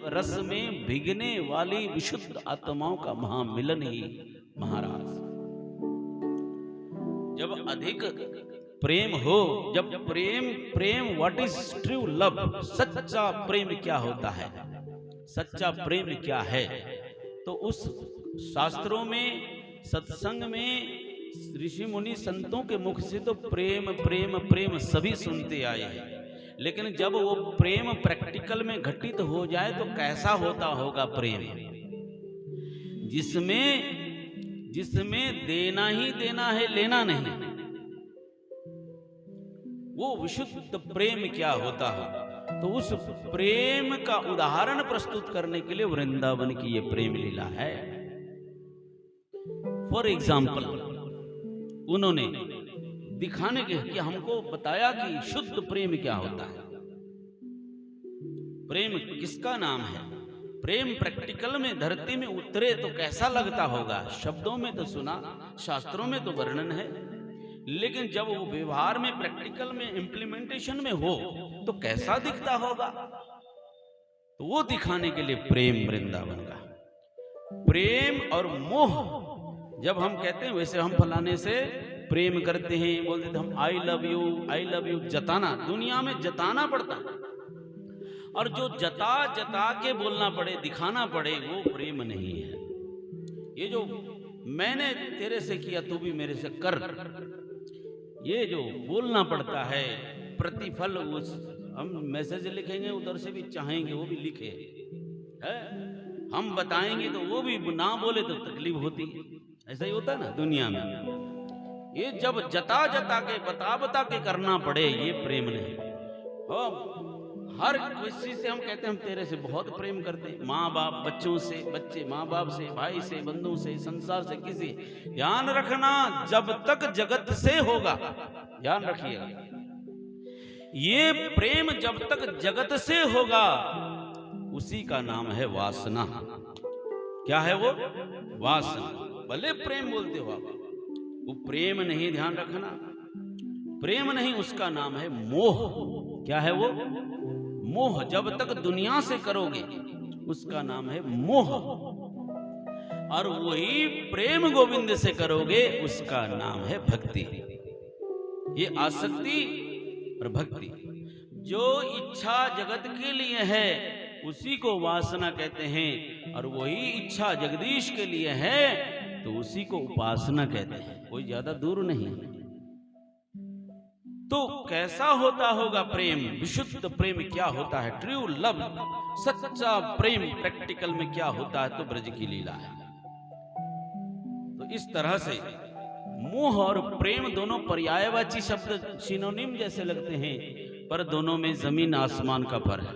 रस में भीगने वाली विशुद्ध आत्माओं का महामिलन ही महाराज। जब अधिक प्रेम हो, जब प्रेम व्हाट इज ट्रू लव, सच्चा प्रेम क्या होता है, सच्चा प्रेम क्या है, तो उस शास्त्रों में, सत्संग में, ऋषि मुनि संतों के मुख से तो प्रेम प्रेम प्रेम सभी सुनते आए हैं। लेकिन जब वो प्रेम प्रैक्टिकल में घटित हो जाए तो कैसा होता होगा प्रेम, जिसमें देना ही देना है, लेना नहीं, वो विशुद्ध प्रेम क्या होता है। तो उस प्रेम का उदाहरण प्रस्तुत करने के लिए वृंदावन की ये प्रेम लीला है। फॉर एग्जाम्पल, उन्होंने दिखाने के कि हमको बताया कि शुद्ध प्रेम क्या होता है, प्रेम किसका नाम है। प्रेम प्रैक्टिकल में धरती में उतरे तो कैसा लगता होगा, शब्दों में तो सुना, शास्त्रों में तो वर्णन है, लेकिन जब वो व्यवहार में, प्रैक्टिकल में, इंप्लीमेंटेशन में हो तो कैसा दिखता होगा। तो वो दिखाने के लिए प्रेम वृंदावन का। प्रेम और मोह जब हम कहते हैं, वैसे हम फलाने से प्रेम करते हैं, बोलते थे हम आई लव यू, जताना, दुनिया में जताना पड़ता है, और जो जता जता के बोलना पड़े, दिखाना पड़े, वो प्रेम नहीं है। ये जो मैंने तेरे से किया तू भी मेरे से कर, ये जो बोलना पड़ता है, प्रतिफल उस हम मैसेज लिखेंगे उधर से भी चाहेंगे वो भी लिखे है, हम बताएंगे तो वो भी ना बोले तो तकलीफ होती है। ऐसा ही होता है ना दुनिया में। ये जब जता जता के, बता बता के करना पड़े, ये प्रेम नहीं। हर किसी से हम कहते हैं हम तेरे से बहुत प्रेम करते हैं, माँ बाप बच्चों से, बच्चे माँ बाप से, भाई से, बंधु से, संसार से, किसी। ध्यान रखना, जब तक जगत से होगा, ध्यान रखिएगा, ये प्रेम जब तक जगत से होगा उसी का नाम है वासना। क्या है वो? वासना। भले प्रेम बोलते हो आप, वो प्रेम नहीं, ध्यान रखना, प्रेम नहीं, उसका नाम है मोह। क्या है वो? मोह। जब तक दुनिया से करोगे उसका नाम है मोह, और वही प्रेम गोविंद से करोगे उसका नाम है भक्ति। ये आसक्ति और भक्ति। जो इच्छा जगत के लिए है उसी को वासना कहते हैं, और वही इच्छा जगदीश के लिए है तो उसी को उपासना कहते हैं, कोई ज्यादा दूर नहीं। तो कैसा होता होगा प्रेम, विशुद्ध प्रेम क्या होता है, ट्रू लव, सच्चा प्रेम प्रैक्टिकल में क्या होता है, तो ब्रज की लीला है। तो इस तरह से मोह और प्रेम दोनों पर्यायवाची शब्द, सिनोनिम जैसे लगते हैं, पर दोनों में जमीन आसमान का फर्क है।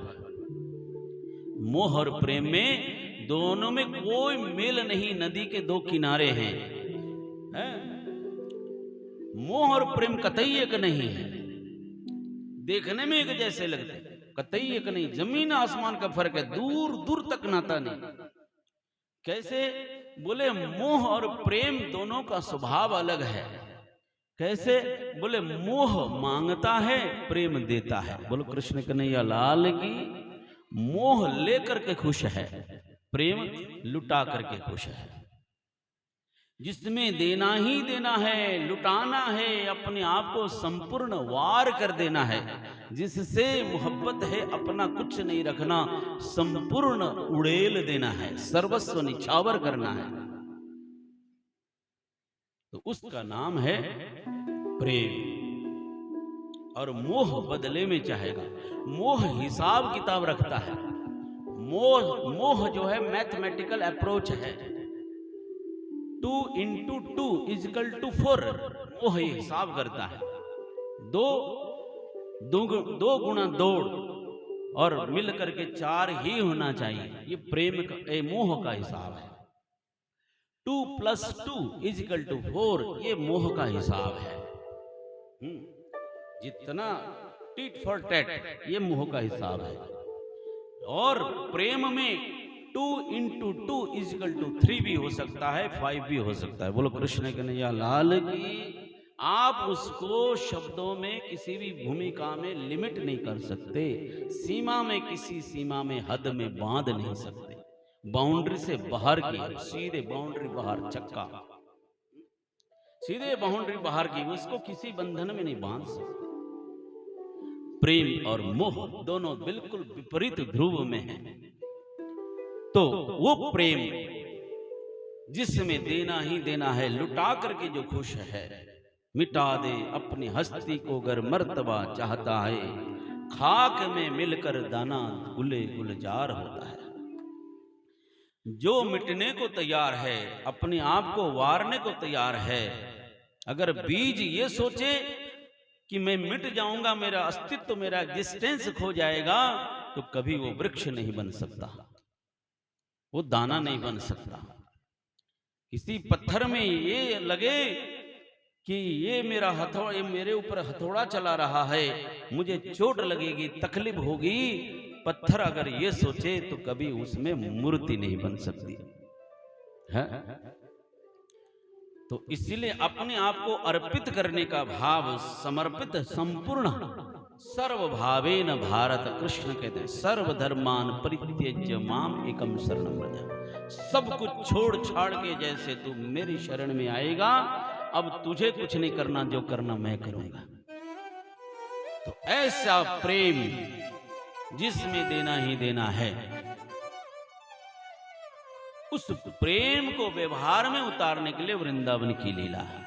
मोह और प्रेम में दोनों में कोई मेल नहीं, नदी के दो किनारे हैं, मोह और प्रेम कतई एक नहीं है, देखने में एक जैसे लगते हैं, कतई एक नहीं, जमीन आसमान का फर्क है, दूर दूर तक नाता नहीं। कैसे? बोले मोह और प्रेम दोनों का स्वभाव अलग है। कैसे? बोले मोह मांगता है, प्रेम देता है। बोलो कृष्ण कन्हैया लाल की। मोह लेकर के खुश है, प्रेम लुटा करके खुश है। जिसमें देना ही देना है, लुटाना है, अपने आप को संपूर्ण वार कर देना है, जिससे मोहब्बत है अपना कुछ नहीं रखना, संपूर्ण उड़ेल देना है, सर्वस्व निछावर करना है, तो उसका नाम है प्रेम। और मोह बदले में चाहेगा, मोह हिसाब किताब रखता है। मोह जो है मैथमेटिकल अप्रोच है, 2 × 2 = 4, मोह हिसाब करता है, 2 गुणा 2 और मिल करके 4 ही होना चाहिए, ये प्रेम का, मोह का हिसाब है। 2 + 2 = 4, ये मोह का हिसाब है। जितना टिट फॉर टैट, ये मोह का हिसाब है। और प्रेम में 2 × 2 = 3 भी हो सकता है, 5 भी हो सकता है। बोलो कृष्ण कन्हैया लाल की। आप उसको शब्दों में किसी भी भूमिका में लिमिट नहीं कर सकते, सीमा में, किसी सीमा में, हद में बांध नहीं सकते। बाउंड्री से बाहर की, सीधे बाउंड्री बाहर, चक्का सीधे बाउंड्री बाहर की, उसको किसी बंधन में नहीं बांध सकते। प्रेम और मोह दोनों बिल्कुल विपरीत ध्रुव में हैं। तो वो प्रेम जिसमें देना ही देना है, लुटा करके जो खुश है, मिटा दे अपनी हस्ती को गर मर्तबा चाहता है, खाक में मिलकर दाना गुले गुलजार होता है। जो मिटने को तैयार है, अपने आप को वारने को तैयार है, अगर बीज ये सोचे कि मैं मिट जाऊंगा, मेरा अस्तित्व, मेरा एग्जिस्टेंस खो जाएगा, तो कभी वो वृक्ष नहीं बन सकता, वो दाना नहीं बन सकता। किसी पत्थर में ये लगे कि ये मेरा हथौड़ा, ये मेरे ऊपर हथौड़ा चला रहा है, मुझे चोट लगेगी, तकलीफ होगी, पत्थर अगर ये सोचे तो कभी उसमें मूर्ति नहीं बन सकती है। तो इसीलिए अपने आप को अर्पित करने का भाव, समर्पित, संपूर्ण, सर्वभावेन भारत, कृष्ण कहते हैं सर्वधर्मान परित्यज्य माम एकम शरणं व्रज। सब कुछ छोड़ छाड़ के जैसे तू मेरी शरण में आएगा, अब तुझे कुछ नहीं करना, जो करना मैं करूंगा। तो ऐसा प्रेम जिसमें देना ही देना है, उस प्रेम को व्यवहार में उतारने के लिए वृंदावन की लीला है।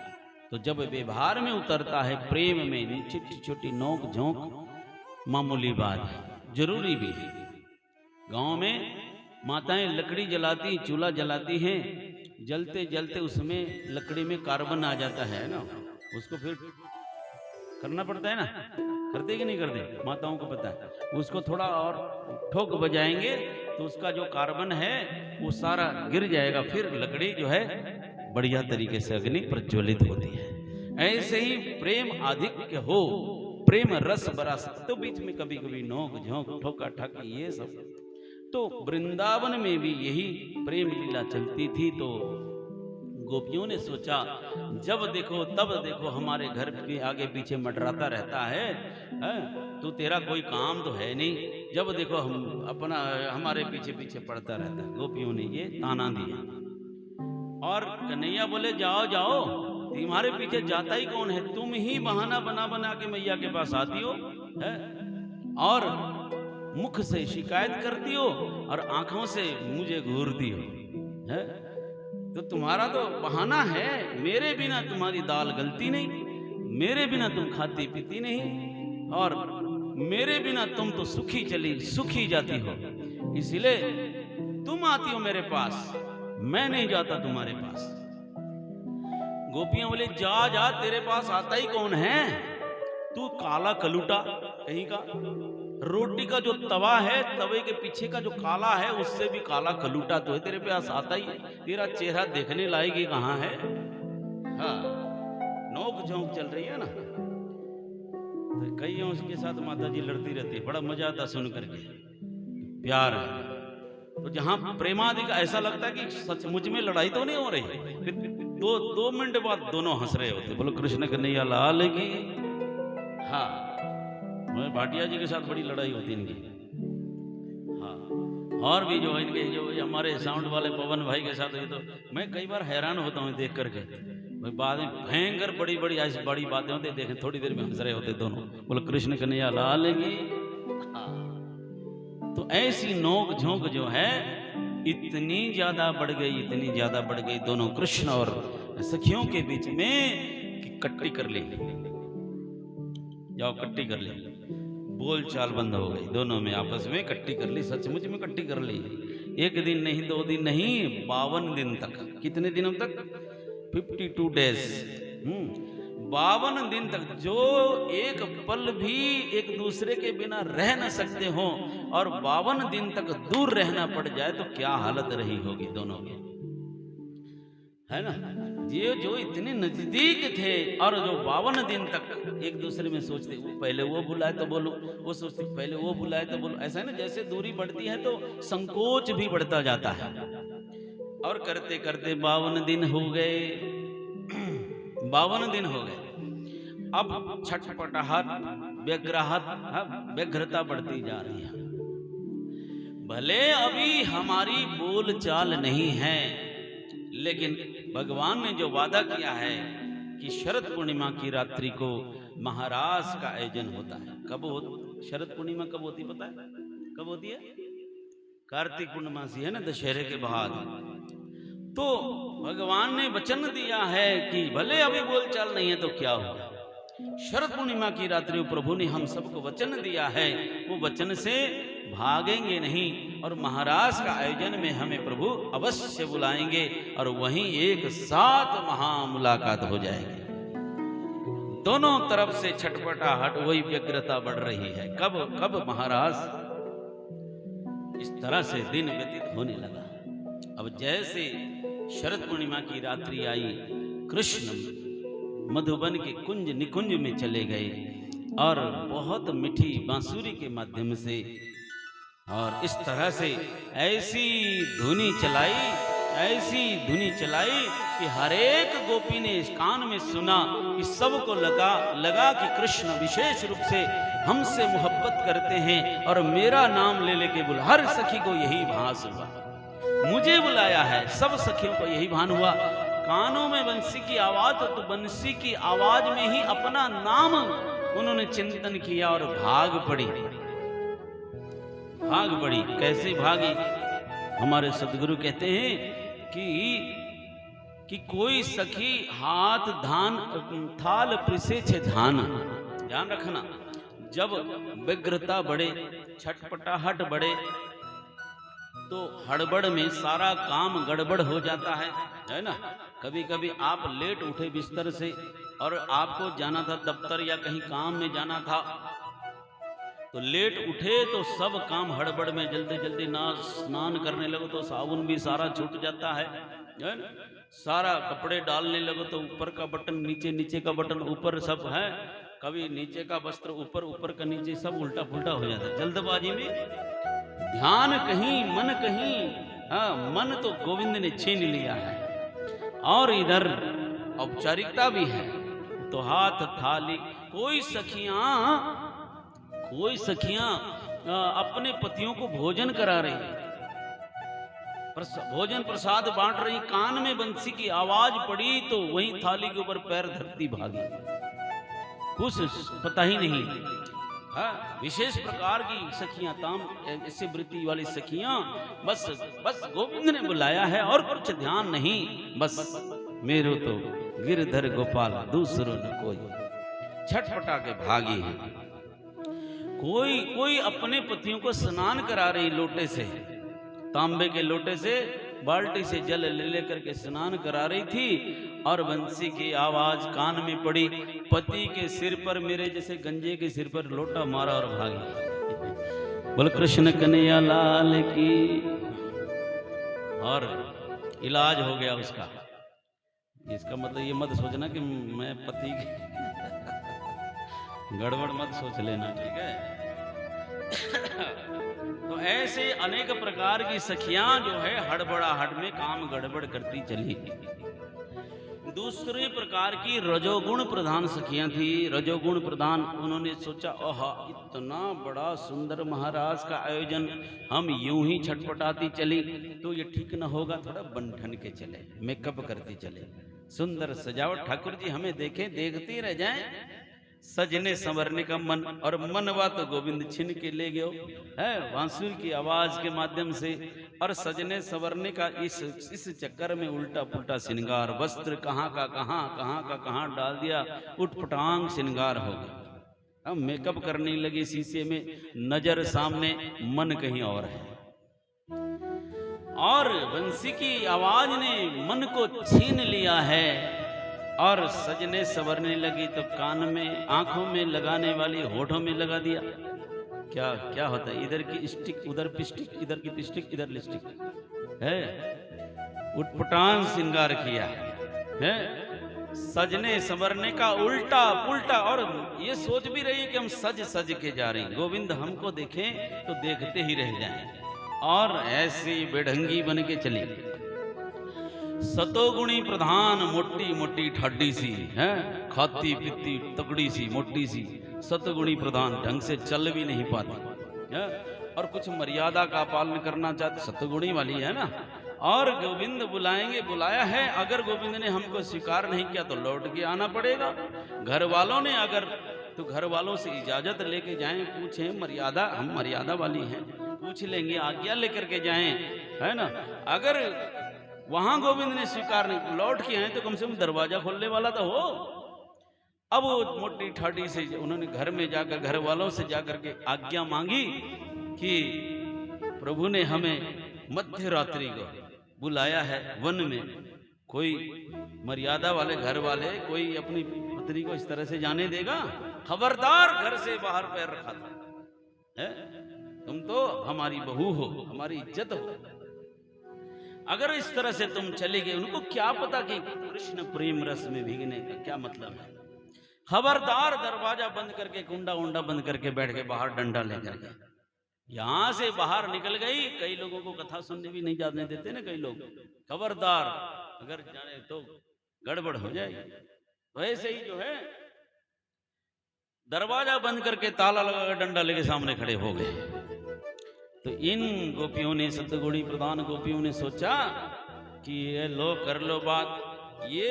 तो जब व्यवहार में उतरता है प्रेम में, छोटी छोटी नोक झोंक मामूली बात है, जरूरी भी है। गांव में माताएं लकड़ी जलाती, चूल्हा जलाती हैं, जलते जलते उसमें लकड़ी में कार्बन आ जाता है ना, उसको फिर करना पड़ता है ना, करते कि नहीं करते, माताओं को पता है। उसको थोड़ा और ठोक बजाएंगे तो उसका जो कार्बन है वो सारा गिर जाएगा, फिर लकड़ी जो है बढ़िया तरीके से अग्नि प्रज्वलित होती है। ऐसे ही प्रेम अधिक हो, प्रेम रस बरस, तो बीच में कभी कभी नोक झोंक, ठोका ठाकी, ये सब। तो वृंदावन में भी यही प्रेम लीला चलती थी। तो गोपियों ने सोचा, जब देखो तब देखो हमारे घर के आगे पीछे मंडराता रहता है, तो तेरा कोई काम तो है नहीं, जब देखो हम अपना हमारे पीछे पीछे पड़ता रहता है। गोपियों ने ये ताना दिया और कन्हैया बोले, जाओ जाओ, तुम्हारे पीछे जाता ही कौन है, तुम ही बहाना बना बना के मैया के पास आती हो है, और मुख से शिकायत करती हो और आंखों से मुझे घूरती हो है। तो तुम्हारा तो बहाना है, मेरे बिना तुम्हारी दाल गलती नहीं, मेरे बिना तुम खाती पीती नहीं, और मेरे बिना तुम तो सुखी जाती हो, इसलिए तुम आती हो मेरे पास, मैं नहीं जाता तुम्हारे पास। गोपियां बोले, जा जा, तेरे पास आता ही कौन है, तू काला कलूटा कहीं का, रोटी का जो तवा है, तवे के पीछे का जो काला है, उससे भी काला कलूटा तो है, तेरे पास आता ही है, तेरा चेहरा देखने लायक ही कहाँ है। हाँ, नोक झोंक चल रही है ना, तो कई उसके साथ माता जी लड़ती रहती है, बड़ा मजा आता सुन करके, प्यार है। तो जहां प्रेमादि का ऐसा लगता है कि सचमुच में लड़ाई तो नहीं हो रही, फिर 2 मिनट बाद दोनों हंस रहे होते, बोलो कृष्ण कन्हैया लाल की। हाँ, भाटिया जी के साथ बड़ी लड़ाई होती इनकी। हाँ, और भी जो इनके जो हमारे साउंड वाले पवन भाई के साथ हुई, तो मैं कई बार हैरान होता हूँ देख करके, बाद में भयंकर बड़ी बड़ी ऐसी बड़ी बातें होती, देखें थोड़ी देर में हंस रहे होते दोनों, बोलो कृष्ण कन्हैया लाल की। हाँ, तो ऐसी नोक झोंक जो है इतनी ज्यादा बढ़ गई, इतनी ज्यादा बढ़ गई दोनों कृष्ण और सखियों के बीच में कि कट्टी कर ली, जाओ कट्टी कर ली, बोल चाल बंद हो गई, दोनों में आपस में कट्टी कर ली, सचमुच में कट्टी कर ली। 1 दिन नहीं, 2 दिन नहीं, 52 दिन तक। कितने दिनों तक? 52 डेज। 52 दिन तक जो एक पल भी एक दूसरे के बिना रह न सकते हो, और 52 दिन तक दूर रहना पड़ जाए तो क्या हालत रही होगी दोनों की, है ना। ये जो इतने नजदीक थे और जो 52 दिन तक एक दूसरे में सोचते, पहले वो बुलाए तो बोलो, वो सोचते पहले वो बुलाए तो बोलो, ऐसा है ना, जैसे दूरी बढ़ती है तो संकोच भी बढ़ता जाता है। और करते करते 52 दिन हो गए, 52 दिन हो गए। अब छटपटाहट, व्यग्रता बढ़ती जा रही है। भले अभी हमारी बोल चाल नहीं है, लेकिन भगवान ने जो वादा किया है कि शरद पूर्णिमा की रात्रि को महारास का आयोजन होता है। कब हो शरद पूर्णिमा कब होती पता है? कब होती है? कार्तिक पूर्णमासी है ना, दशहरे के बाद। तो भगवान ने वचन दिया है कि भले अभी बोलचाल नहीं है तो क्या हुआ, शरद पूर्णिमा की रात्रि प्रभु ने हम सबको वचन दिया है, वो वचन से भागेंगे नहीं और महाराज का आयोजन में हमें प्रभु अवश्य बुलाएंगे और वहीं एक साथ महामुलाकात हो जाएगी। दोनों तरफ से छटपटाहट, वही व्यग्रता बढ़ रही है। कब महाराज। इस तरह से दिन व्यतीत होने लगा। अब जैसे शरद पूर्णिमा की रात्रि आई, कृष्ण मधुबन के कुंज निकुंज में चले गए और बहुत मीठी बांसुरी के माध्यम से और इस तरह से ऐसी धुनी चलाई कि हरेक गोपी ने इस कान में सुना कि सबको लगा कि कृष्ण विशेष रूप से हमसे मोहब्बत करते हैं और मेरा नाम ले लेके बुला। हर सखी को यही भास हुआ, मुझे बुलाया है। सब सखियों को यही भान हुआ। कानों में बंसी की आवाज, तो बंसी की आवाज में ही अपना नाम उन्होंने चिंतन किया और भाग पड़ी। कैसे भागी? हमारे सदगुरु कहते हैं कि कोई सखी हाथ थाल प्रिसे छे धान। ध्यान रखना, जब व्यग्रता बढ़े, छटपटाहट बढ़े तो हड़बड़ में सारा काम गड़बड़ हो जाता है ना। कभी कभी आप लेट उठे बिस्तर से और आपको जाना था दफ्तर या कहीं काम में जाना था, तो लेट उठे तो सब काम हड़बड़ में जल्दी ना स्नान करने लगो तो साबुन भी सारा छूट जाता है ना। सारा कपड़े डालने लगो तो ऊपर का बटन नीचे का बटन ऊपर, सब है। कभी नीचे का वस्त्र ऊपर का नीचे, सब उल्टा पुल्टा हो जाता है जल्दबाजी में। ध्यान कहीं मन कहीं, मन तो गोविंद ने छीन लिया है और इधर औपचारिकता भी है। तो हाथ थाली, कोई सखियां अपने पतियों को भोजन करा रही, भोजन प्रसाद बांट रही। कान में बंसी की आवाज पड़ी तो वहीं थाली के ऊपर पैर धरती भागी, कुछ पता ही नहीं। विशेष प्रकार की सखियां, ताम ऐसे वृत्ति वाली सखियां, बस गोविंद ने बुलाया है और कुछ ध्यान नहीं। बस मेरो तो गिरधर गोपाल दूसरो न कोई, छटपटा के भागी है। कोई अपने पतियों को स्नान करा रही लोटे से, तांबे के लोटे से बाल्टी से जल ले करके स्नान करा रही थी और बंसी की आवाज कान में पड़ी। पति के सिर पर, मेरे जैसे गंजे के सिर पर लोटा मारा और भागी। बोल कृष्ण कन्हैया लाल की। और इलाज हो गया उसका। इसका मतलब ये मत सोचना कि मैं पति गड़बड़ मत सोच लेना, ठीक है। तो ऐसे अनेक प्रकार की सखियां जो है हड़बड़ाहट में काम गड़बड़ करती चली। दूसरे प्रकार की रजोगुण प्रधान सखियां थी। रजोगुण प्रधान, उन्होंने सोचा ओहा इतना बड़ा सुंदर महाराज का आयोजन, हम यूं ही छटपटाती चली तो ये ठीक न होगा, थोड़ा बन-ठन के चले, मेकअप करती चले, सुंदर सजावट, ठाकुर जी हमें देखें, देखते रह जाएं। सजने संवरने का मन, और मनवा तो गोविंद छिन के ले गयो है बांसुरी की आवाज के माध्यम से। और सजने संवरने का इस चक्कर में उल्टा पुल्टा श्रृंगार, वस्त्र कहाँ का कहाँ डाल दिया, उठपटांग श्रृंगार हो गया। अब मेकअप करने लगी शीशे में, नजर सामने, मन कहीं और है। और बंसी की आवाज ने मन को छीन लिया है और सजने संवरने लगी तो कान में, आंखों में लगाने वाली होठों में लगा दिया। क्या होता है, इधर की स्टिक उधर पिस्टिक, इधर की पिस्टिक इधर लिपस्टिक है। उटपटांग श्रृंगार किया है, सजने संवरने का उल्टा पुल्टा। और ये सोच भी रही कि हम सज के जा रहे हैं, गोविंद हमको देखें तो देखते ही रह जाएं। और ऐसी बेढंगी बन के चली। सतोगुणी प्रधान मोटी मोटी ठाडी सी है, खाती पीती तगड़ी सी मोटी सी, सतगुणी प्रधान ढंग से चल भी नहीं पाती है, और कुछ मर्यादा का पालन करना चाहती, सतगुणी वाली है ना। और गोविंद बुलाएंगे, बुलाया है, अगर गोविंद ने हमको स्वीकार नहीं किया तो लौट के आना पड़ेगा। घर वालों ने अगर, तो घर वालों से इजाजत लेके जाएं, पूछें मर्यादा, हम मर्यादा वाली हैं, पूछ लेंगे, आज्ञा लेकर के जाएं, है ना। अगर वहां गोविंद ने स्वीकार नहीं, लौट के आए तो कम से कम दरवाजा खोलने वाला तो हो। अब वो मोटी ठाडी से उन्होंने घर में जाकर, घर वालों से जाकर के आज्ञा मांगी कि प्रभु ने हमें मध्य रात्रि को बुलाया है वन में, कोई मर्यादा वाले घर वाले कोई अपनी पत्नी को इस तरह से जाने देगा? खबरदार, घर से बाहर पैर रखा था है? तुम तो हमारी बहू हो, हमारी इज्जत हो, अगर इस तरह से तुम चले गए, उनको क्या पता कि कृष्ण प्रेम रस में भीगने का क्या मतलब है। खबरदार, दरवाजा बंद करके, कुंडा उंडा बंद करके बैठ के बाहर डंडा लेकर के, यहां से बाहर निकल गई। कई लोगों को कथा सुनने भी नहीं जाने देते ना कई लोग, खबरदार अगर जाने तो गड़बड़ हो जाएगी। वैसे ही जो है दरवाजा बंद करके ताला लगाकर डंडा लेके सामने खड़े हो गए। तो इन गोपियों ने, सतगुणी प्रधान गोपियों ने सोचा कि ये लो कर लो बात, ये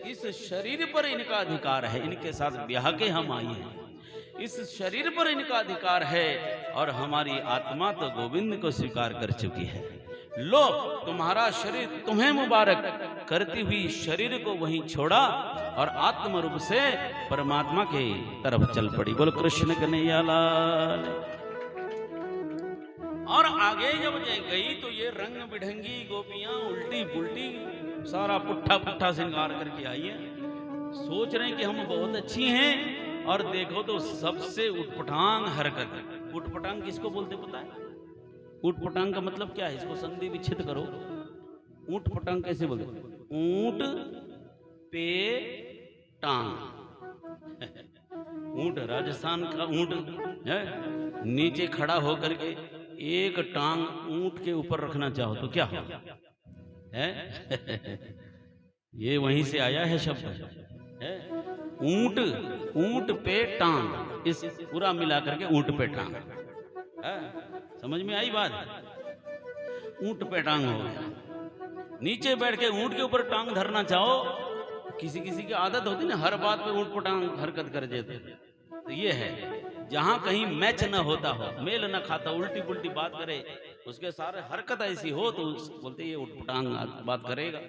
इस शरीर पर इनका अधिकार है, इनके साथ ब्याह के हम आई हैं, इस शरीर पर इनका अधिकार है, और हमारी आत्मा तो गोविंद को स्वीकार कर चुकी है। लो, तुम्हारा शरीर तुम्हें मुबारक, करती हुई शरीर को वहीं छोड़ा और आत्म रूप से परमात्मा के तरफ चल पड़ी। बोलो कृष्ण कन्हैया लाल। और आगे जब गई तो ये रंग बिढंगी गोपियां उल्टी पुल्टी सारा पुट्ठा पुट्ठा श्रृंगार करके आई है, सोच रहे हैं कि हम बहुत अच्छी हैं, और देखो तो सबसे उटपटांग हरकत। उटपटांग किसको बोलते पता है? उटपटांग का मतलब क्या है? इसको संधि विच्छेद करो। उटपटांग कैसे बोलते? ऊंट पे टांग। ऊंट, राजस्थान का ऊंट है, नीचे खड़ा होकर के एक टांग ऊंट के ऊपर रखना चाहो तो क्या हो है? ये वहीं से आया है शब्द है, ऊंट, ऊंट पे टांग, इस पूरा मिला करके ऊंट पे टांग है। समझ में आई बात? ऊंट पे टांग हो गया। नीचे बैठ के ऊंट के ऊपर टांग धरना चाहो, किसी किसी की आदत होती ना, हर बात पे ऊंट पे टांग हरकत कर देते। तो ये है, जहां कहीं मैच न होता हो, मेल न खाता, उल्टी पुल्टी बात करे, उसके सारे हरकत ऐसी हो तो बोलते ये ऊंट पटांग बात करेगा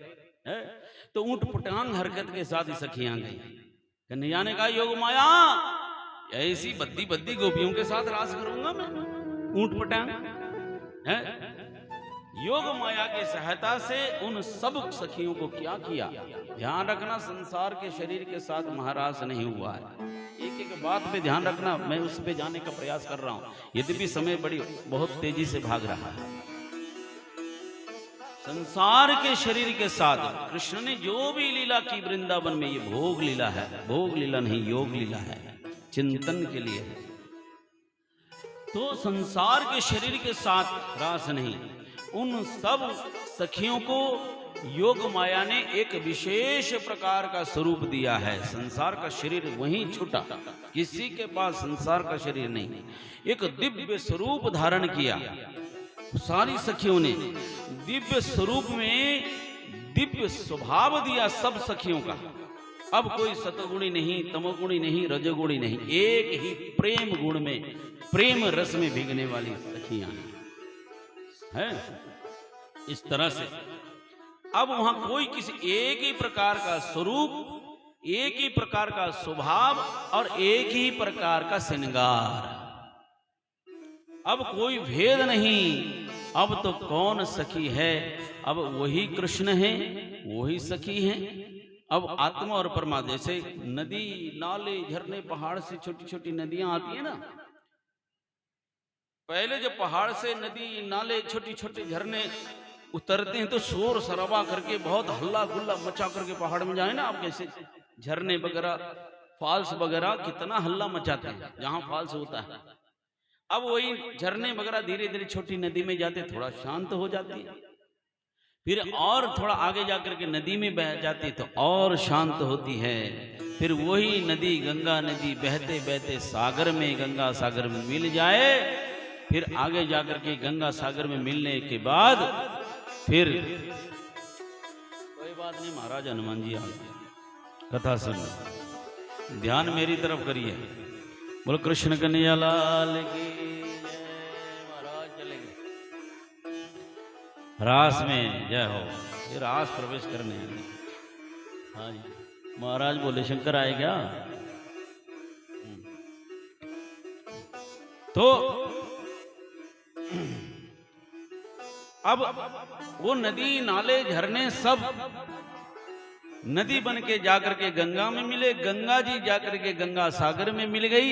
है। तो ऊंट पटांग हरकत के साथ ही सखियां गई। कन्हैया ने कहा योग माया, ऐसी बद्दी बद्दी गोपियों के साथ रास करूंगा मैं, ऊंट पटांग है। योग माया की सहायता से उन सब सखियों को क्या किया? ध्यान रखना, संसार के शरीर के साथ महारास नहीं हुआ है। एक एक बात पे ध्यान रखना, मैं उस पे जाने का प्रयास कर रहा हूं, यद्यपि समय बहुत तेजी से भाग रहा है। संसार के शरीर के साथ कृष्ण ने जो भी लीला की वृंदावन में, ये भोग लीला है, भोग लीला नहीं योग लीला है, चिंतन के लिए है। तो संसार के शरीर के साथ रास नहीं, उन सब सखियों को योग माया ने एक विशेष प्रकार का स्वरूप दिया है। संसार का शरीर वहीं छूटा, किसी के पास संसार का शरीर नहीं, एक दिव्य स्वरूप धारण किया। सारी सखियों ने दिव्य स्वरूप में दिव्य स्वभाव दिया सब सखियों का। अब कोई सतगुणी नहीं, तमोगुणी नहीं, रजोगुणी नहीं, एक ही प्रेम गुण में, प्रेम रस में भीगने वाली सखियां हैं। इस तरह से अब वहां कोई किसी एक ही प्रकार का स्वरूप, एक ही प्रकार का स्वभाव और एक ही प्रकार का श्रृंगार, अब कोई भेद नहीं। अब तो कौन सखी है? अब वही कृष्ण है, वही सखी है। अब आत्मा और परमात्मा, जैसे नदी, नाले, झरने, पहाड़ से छोटी छोटी नदियां आती है ना, पहले जब पहाड़ से नदी, नाले, छोटी छोटी झरने उतरते हैं तो शोर शराबा करके, बहुत हल्ला गुल्ला मचा करके पहाड़ में जाए ना आप, कैसे झरने वगैरह, फॉल्स वगैरह कितना हल्ला मचाते हैं जहां फॉल्स होता है। अब वही झरने वगैरह धीरे धीरे छोटी नदी में जाते, थोड़ा शांत हो जाती है। फिर और थोड़ा आगे जाकर के नदी में बह जाती तो और शांत होती है। फिर वही नदी गंगा नदी बहते बहते सागर में, गंगा सागर में मिल जाए। फिर आगे जाकर के गंगा सागर में मिलने के बाद फिर कोई बात नहीं, महाराज हनुमान जी आ गए, कथा सुन, ध्यान मेरी तरफ करिए। बोलो कृष्ण कन्हैया लाल की जय। महाराज चले गए रास में, जय हो। ये रास प्रवेश करने हैं। हाँ जी, महाराज बोले शंकर आए क्या? तो अब वो नदी नाले झरने सब नदी बन के जाकर के गंगा में मिले, गंगा जी जाकर के गंगा सागर में मिल गई।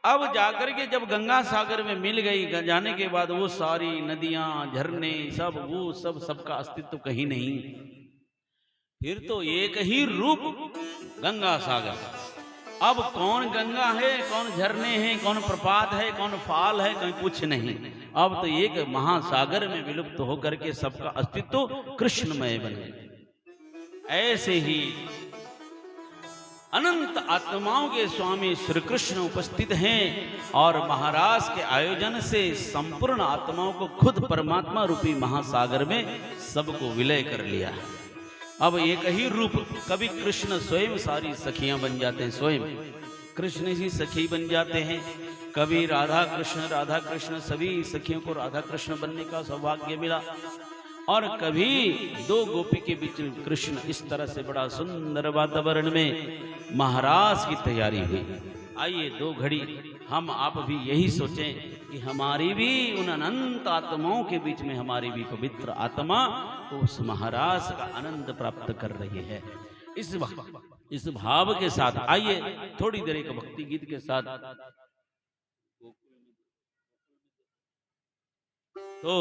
अब जाकर के जब गंगा सागर में मिल गई, जाने के बाद वो सारी नदियां झरने सब वो सब सबका अस्तित्व कहीं नहीं, फिर तो एक ही रूप गंगा सागर। अब कौन गंगा है, कौन झरने हैं, कौन प्रपात है, कौन फाल है, कहीं कुछ नहीं। अब तो एक महासागर में विलुप्त होकर के सबका अस्तित्व कृष्णमय बने। ऐसे ही अनंत आत्माओं के स्वामी श्री कृष्ण उपस्थित हैं और महाराज के आयोजन से संपूर्ण आत्माओं को खुद परमात्मा रूपी महासागर में सबको विलय कर लिया। अब एक ही रूप, कभी कृष्ण स्वयं सारी सखियां बन जाते हैं, स्वयं कृष्ण ही सखी बन जाते हैं। कभी राधा कृष्ण सभी सखियों को राधा कृष्ण बनने का सौभाग्य मिला। और कभी दो गोपी के बीच कृष्ण इस तरह से बड़ा सुंदर वातावरण में महाराज की तैयारी हुई। आइए दो घड़ी हम आप भी यही सोचें कि हमारी भी उन अनंत आत्माओं के बीच में हमारी भी पवित्र आत्मा उस महाराज का आनंद प्राप्त कर रही है। इस भाव के साथ आइए थोड़ी देर एक भक्ति गीत के साथ तो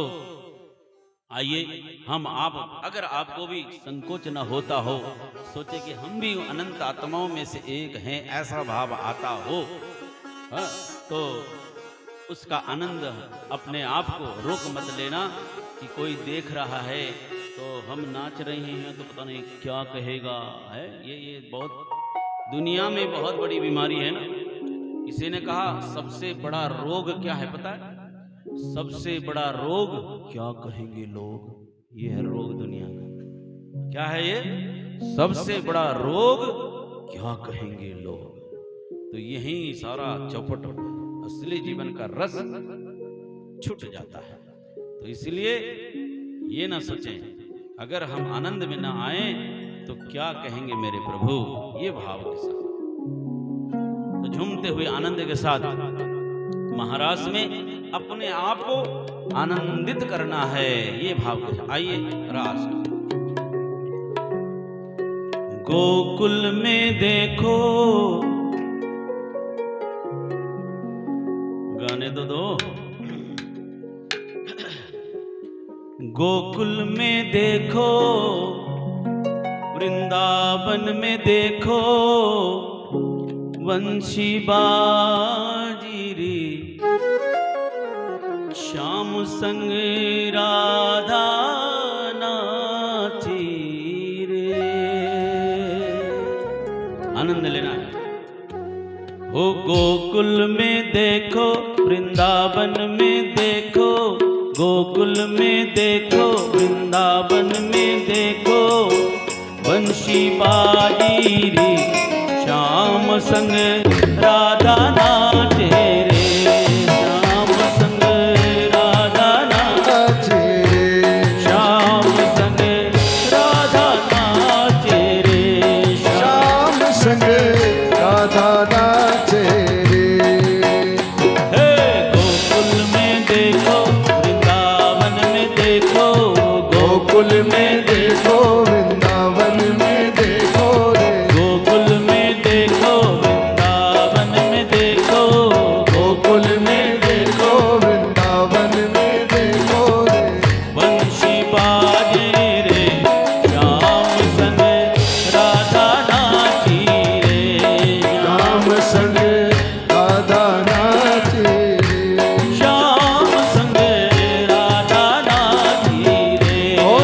आइए हम आप, अगर आपको भी संकोच न होता हो, सोचे कि हम भी अनंत आत्माओं में से एक हैं, ऐसा भाव आता हो, तो उसका आनंद अपने आप को रोक मत लेना कि कोई देख रहा है तो हम नाच रहे हैं तो पता नहीं क्या कहेगा है। ये बहुत दुनिया में बहुत बड़ी बीमारी है ना। किसी ने कहा सबसे बड़ा रोग क्या है पता है? सबसे बड़ा रोग क्या कहेंगे लोग, ये है रोग दुनिया का। क्या है ये? सबसे बड़ा रोग क्या कहेंगे लोग। तो यही सारा चौपट असली जीवन का रस छूट जाता है। तो इसलिए ये ना सोचें अगर हम आनंद में ना आए तो क्या कहेंगे मेरे प्रभु, ये भाव के साथ तो झूमते हुए आनंद के साथ महाराज में अपने आप को आनंदित करना है, ये भाव के साथ आइए रास। गोकुल में देखो, गाने तो दो। गोकुल में देखो, वृंदावन में देखो, वंशी बाजी रे, श्याम संग राधा नाची रे। आनंद लेना है। हो गोकुल में देखो, वृंदावन में देखो, गोकुल में देखो, वृंदावन में देखो, बंशी बाजी रे, श्याम संग राधा नाचे रे, श्याम संग राधा नाचे रे, श्याम संग राधा नाचे रे, श्याम संग राधा नाचे रे। हे गोकुल में देखो, वृंदावन में देखो, गोकुल में देखो, वृंदावन में देखो रे, गोकुल में देखो, वृंदावन में देखो, गोकुल में देखो, वृंदावन में देखो रे, बंशी बाजे रे, श्याम संग राधा नाची रे, श्याम संग राधा नाची रे, श्याम संग राधा नाची रे, ओ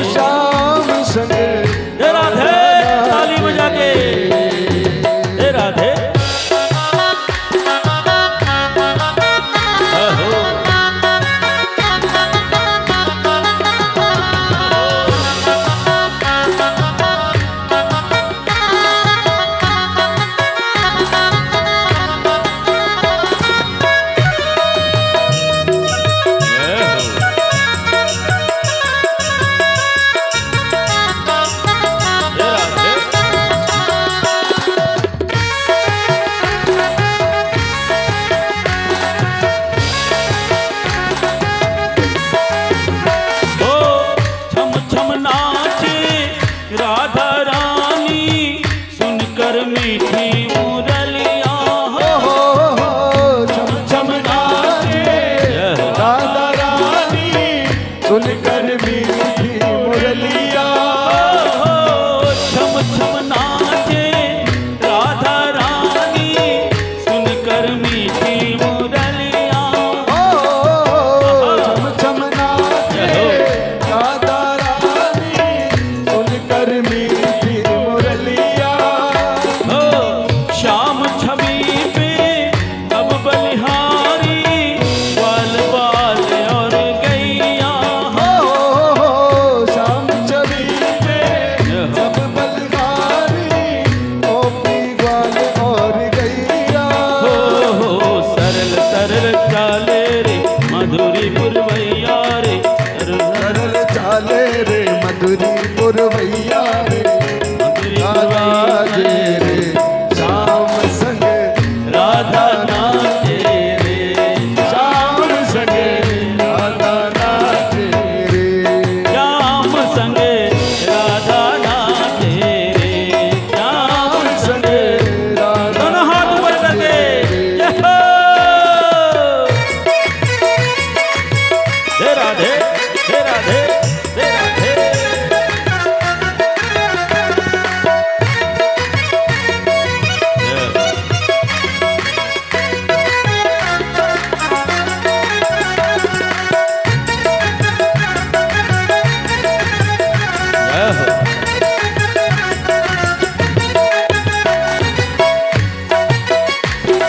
डाले रे मधुरी पुरवैया रे राजे रे श्याम संग राधा नाचे रे, श्याम संग राधा नाचे रे श्याम संग राधा नाचे रे, श्याम संग। दोनों हाथ ऊपर करके जय हो। हे राधे हे राधे हे राधे।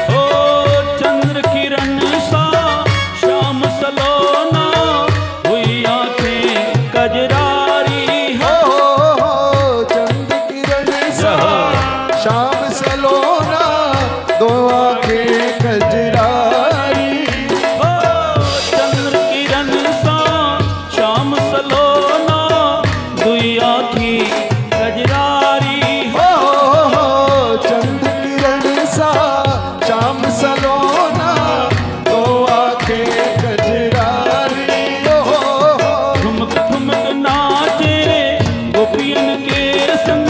ओ चंद्र किरण सा श्याम सलोना हुई आंखें कजरारी हो। चंद्र किरण सा श्याम सलोना दो आंखें कजरारी ओ चंद्र किरण सा श्याम सलोना हुई आंखें कजरारी हो। चंद्र किरण सा श्याम सलोना दो आंखें कजरारी ठुमक ठुमक नाचे गोपियन के संग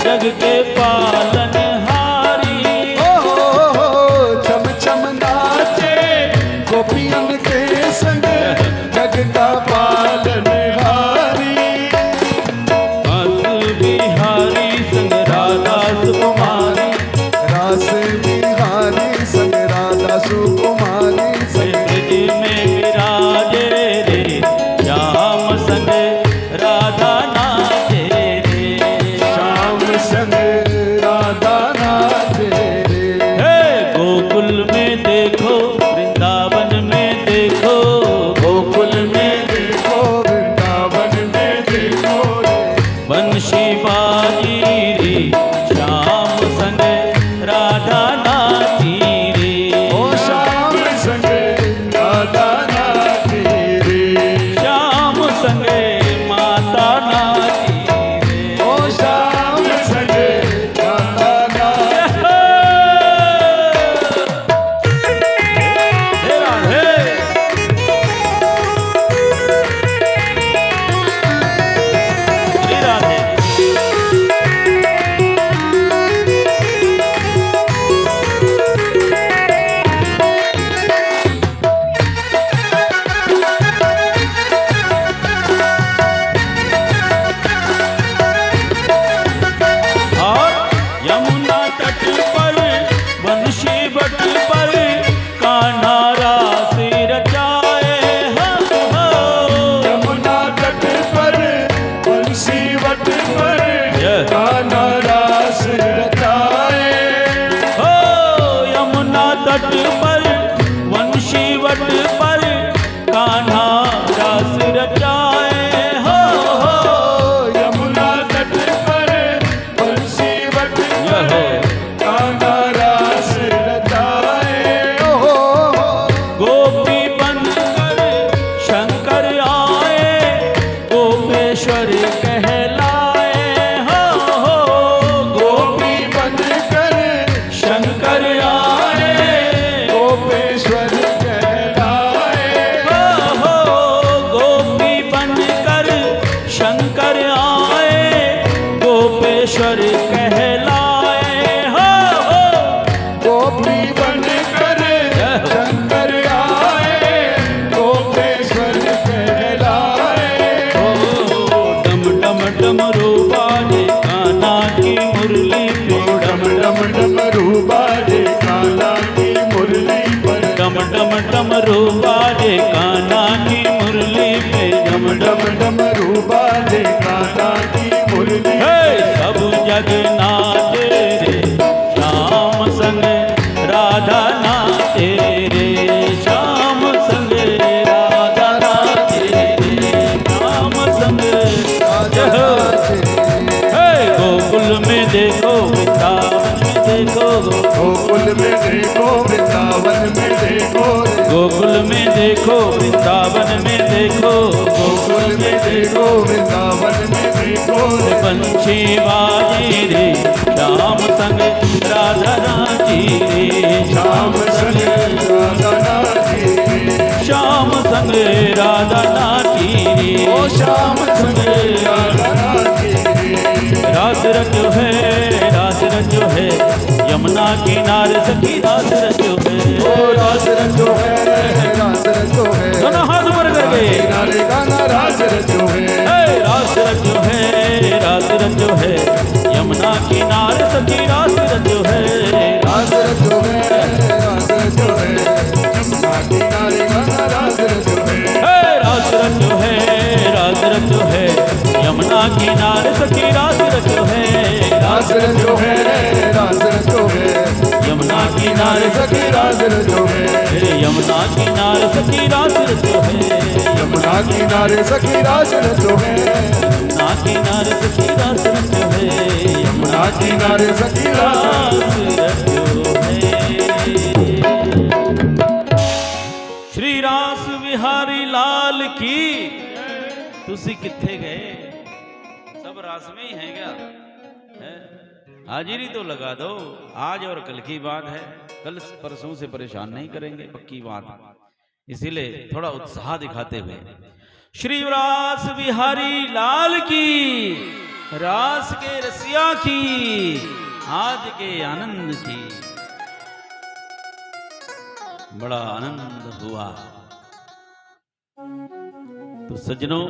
जग के पालनहारी। चम चम नाचे गोपियन के संग जग का पालनहारी हंस बिहारी संग राधा सुकुमारी, रास बिहारी संग राधा सुकुमारी से ब्रज में विराजे रे, श्याम संग राधा नाचे रे, श्याम संग राधा नाचे रे हे गोकुल में देखो वृंदावन में देखो, गोकुल में देखो वृंदावन में देखो रे बंशी बाजी रे, श्याम संग राधा नाची रे, ओ श्याम संग राधा नाचे रे श्याम संग माता नाची रे। ओ श्याम संग राधा नाचे हे राधे श्री राधे। और यमुना तट पर बंशी बट पर कान्हा रास रचाए हो। यमुना तट पर बंसी वट पर कान्हा रास रचाए हो यमुना तट पर बंशी बट पर कान्हा रास रचाए हो। यमुना तट पर बंसी वट पर यह कान्हा रास रचाए गोपी बनकर शंकर आए, गोपेश्वर कहलाए हो। गोपी बनकर शंकर आए, गोपेश्वर कहलाए हो गोपी बनकर शंकर आए, गोपेश्वर कहलाए हो। गोपी बनकर शंकर आए गोपेश्वर कहलाए डम डम डमरू बाजे कान्हा की मुरली पे, डम डम डमरू बाजे कान्हा की मुरली पर डम डम डमरू बाजे कान्हा की मुरली पे, डम डम डमरू बाजे कान्हा की मुरली हे सब जग नाचे रे, श्याम संग राधा नाचे रे, श्याम संग राधा नाचे रे, श्याम संग जय हो। हे गोकुल में देखो वृंदावन में देखो, गोकुल में देखो वृंदावन में देखो गोकुल में देखो वृंदावन में देखो, गोकुल में देखो वृंदावन में देखो पंछी बाजे रे श्याम संग राधा नाची रे श्याम संग राधा नाची रे श्याम संग राधा नाची रे ओ श्याम संग राधा नाची रे रास रचो है रास रचो है यमुना किनारे सखी रास रचो है ओ रास रचो है रास रचो है दोनों हाथ ऊपर करके किनारे गाना रास रचो है रास रचो है यमुना किनारे सखी रास रचो है रास रचो है रास रचो है यमुना किनारे गाना रास रचो है रास रचो है यमुना किनारे सखी रास रचो है रास रचो है रास रचो है यमुना किनारे सखी रास रचो है यमुना किनारे सखी रास रचो है यमुना किनारे सखी रास रचो है यमुना किनारे सखी रास रचो है यमुना किनारे सखी रास रचो है। श्री रास बिहारी लाल की तुसी किथे गए सब रास में ही है क्या है? हाजिरी तो लगा दो आज और कल की बात है कल परसों से परेशान नहीं करेंगे पक्की बात इसीलिए थोड़ा उत्साह दिखाते हुए श्री रास बिहारी लाल की रास के रसिया की आज के आनंद की बड़ा आनंद हुआ तो सज्जनों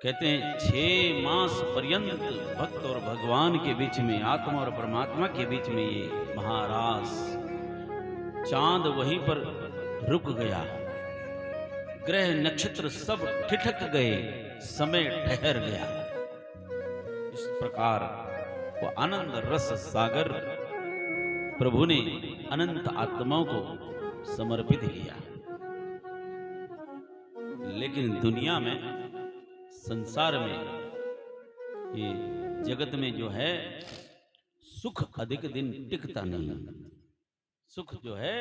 कहते हैं 6 मास पर्यंत भक्त और भगवान के बीच में आत्मा और परमात्मा के बीच में ये महारास चांद वहीं पर रुक गया ग्रह नक्षत्र सब ठिठक गए समय ठहर गया इस प्रकार वो आनंद रस सागर प्रभु ने अनंत आत्माओं को समर्पित किया लेकिन दुनिया में संसार में ये जगत में जो है सुख अधिक दिन टिकता नहीं सुख जो है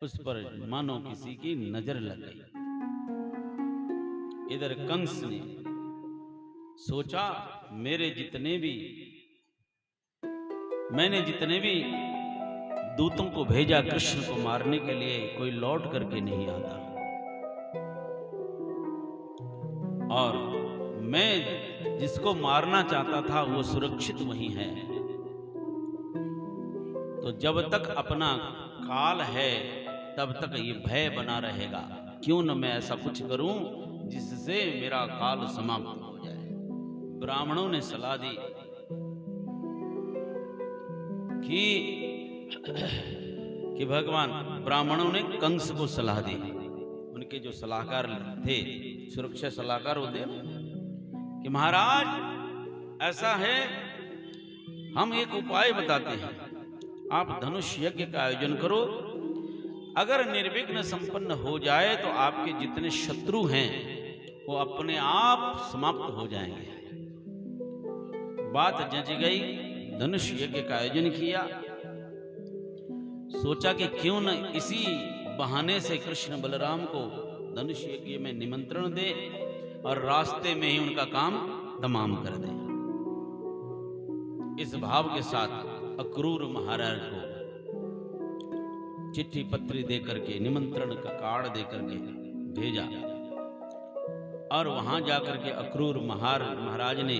उस पर मानो किसी की नजर लग गई इधर कंस ने सोचा मैंने जितने भी दूतों को भेजा कृष्ण को मारने के लिए कोई लौट करके नहीं आता और मैं जिसको मारना चाहता था वो सुरक्षित वहीं है तो जब तक अपना काल है तब तक ये भय बना रहेगा क्यों न मैं ऐसा कुछ करूं जिससे मेरा काल समाप्त हो जाए ब्राह्मणों ने सलाह दी कि भगवान ब्राह्मणों ने कंस को सलाह दी उनके जो सलाहकार थे सुरक्षा सलाहकार होते हैं कि महाराज ऐसा है हम एक उपाय बताते हैं आप धनुष यज्ञ का आयोजन करो अगर निर्विघ्न संपन्न हो जाए तो आपके जितने शत्रु हैं वो अपने आप समाप्त हो जाएंगे बात जच गई धनुष यज्ञ का आयोजन किया सोचा कि क्यों न इसी बहाने से कृष्ण बलराम को धनुष यज्ञ में निमंत्रण दे और रास्ते में ही उनका काम तमाम कर दे इस भाव के साथ अक्रूर महाराज को चिट्ठी पत्री दे करके निमंत्रण का कार्ड दे करके भेजा और वहां जाकर के अक्रूर महाराज ने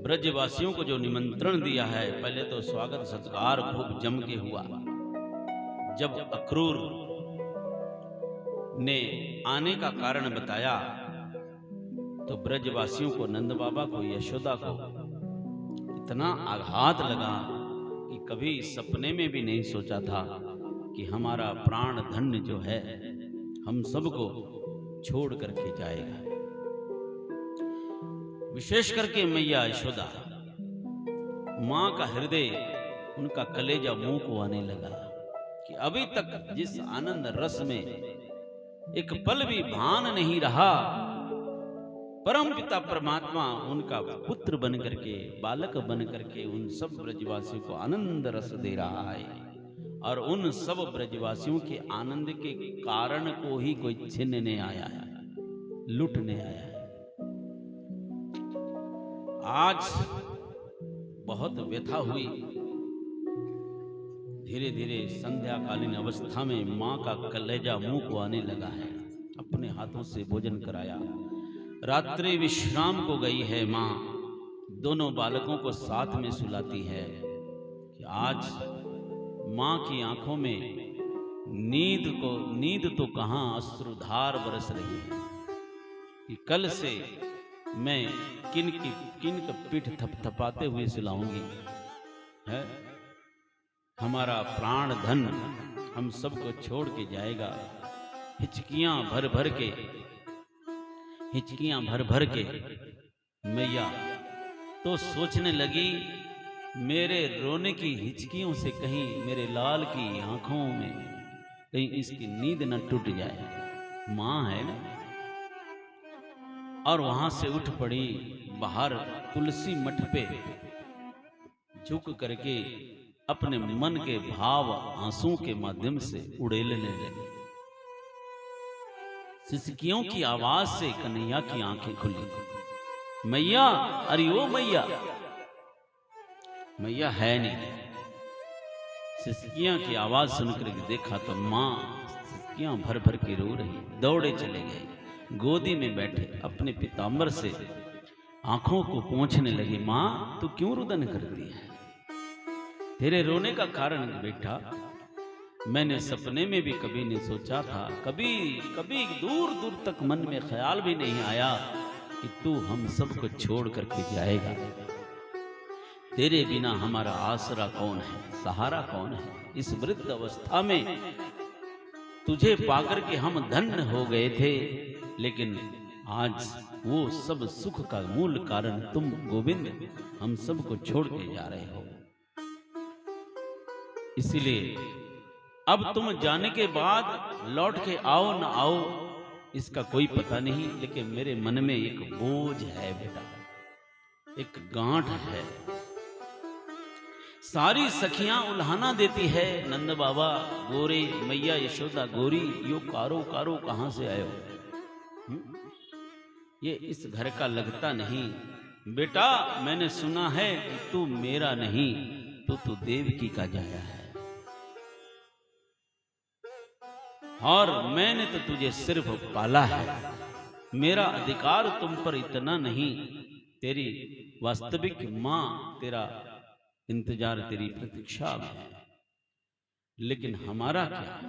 ब्रजवासियों को जो निमंत्रण दिया है पहले तो स्वागत सत्कार खूब जम के हुआ जब अक्रूर ने आने का कारण बताया तो ब्रजवासियों को नंद बाबा को यशोदा को इतना आघात लगा कि कभी सपने में भी नहीं सोचा था कि हमारा प्राण धन्य जो है हम सबको छोड़ करके जाएगा विशेष करके मैया यशोदा मां का हृदय उनका कलेजा मुंह को आने लगा कि अभी तक जिस आनंद रस में एक पल भी भान नहीं रहा परम पिता परमात्मा उनका पुत्र बन करके बालक बन करके उन सब ब्रजवासियों को आनंद रस दे रहा है और उन सब ब्रजवासियों के आनंद के कारण को ही कोई छीनने आया है, लूटने आया है। आज बहुत व्यथा हुई। धीरे धीरे संध्याकालीन अवस्था में माँ का कलेजा मुंह को आने लगा है। अपने हाथों से भोजन कराया। रात्रि विश्राम को गई है माँ। दोनों बालकों को साथ में सुलाती है कि आज माँ की आंखों में नींद तो कहां अश्रुधार बरस रही है कि कल से मैं किन का पीठ थपथपाते हुए सुलाऊंगी है। हमारा प्राण धन हम सबको छोड़ के जाएगा। हिचकियां भर भर के मैया तो सोचने लगी, मेरे रोने की हिचकियों से कहीं मेरे लाल की आंखों में कहीं इसकी नींद न टूट जाए। मां है ना। और वहां से उठ पड़ी। बाहर तुलसी मठ पे झुक करके अपने मन के भाव आंसू के माध्यम से उड़ेलने लगी। सिसकियों की आवाज से कन्हैया की आंखें खुली। मैया, अरे ओ मैया। मैया है नहीं। सिसकियां की आवाज सुनकर देखा तो मां सिसकियां भर भर के रो रही। दौड़े चले गए, गोदी में बैठे अपने पीतांबर से आंखों को पोंछने लगी। मां, तू क्यों रुदन करती है? तेरे रोने का कारण बेटा मैंने सपने में भी कभी नहीं सोचा था। कभी दूर दूर तक मन में ख्याल भी नहीं आया कि तू हम सबको छोड़ करके जाएगा। तेरे बिना हमारा आसरा कौन है, सहारा कौन है? इस वृद्ध अवस्था में तुझे पाकर के हम धन्य हो गए थे, लेकिन आज वो सब सुख का मूल कारण तुम गोविंद हम सबको छोड़ के जा रहे हो। इसीलिए अब तुम जाने के बाद लौट के आओ न आओ इसका कोई पता नहीं, लेकिन मेरे मन में एक बोझ है बेटा, एक गांठ है। सारी सखियां उल्हाना देती है, नंद बाबा गोरे, मैया यशोदा गोरी, यो कारो कारो कहां से आयो? ये इस घर का लगता नहीं। बेटा मैंने सुना है कि तू मेरा नहीं, तू देवकी का जाया है, और मैंने तो तुझे सिर्फ पाला है। मेरा अधिकार तुम पर इतना नहीं। तेरी वास्तविक मां तेरा इंतजार, तेरी प्रतीक्षा में है, लेकिन हमारा क्या?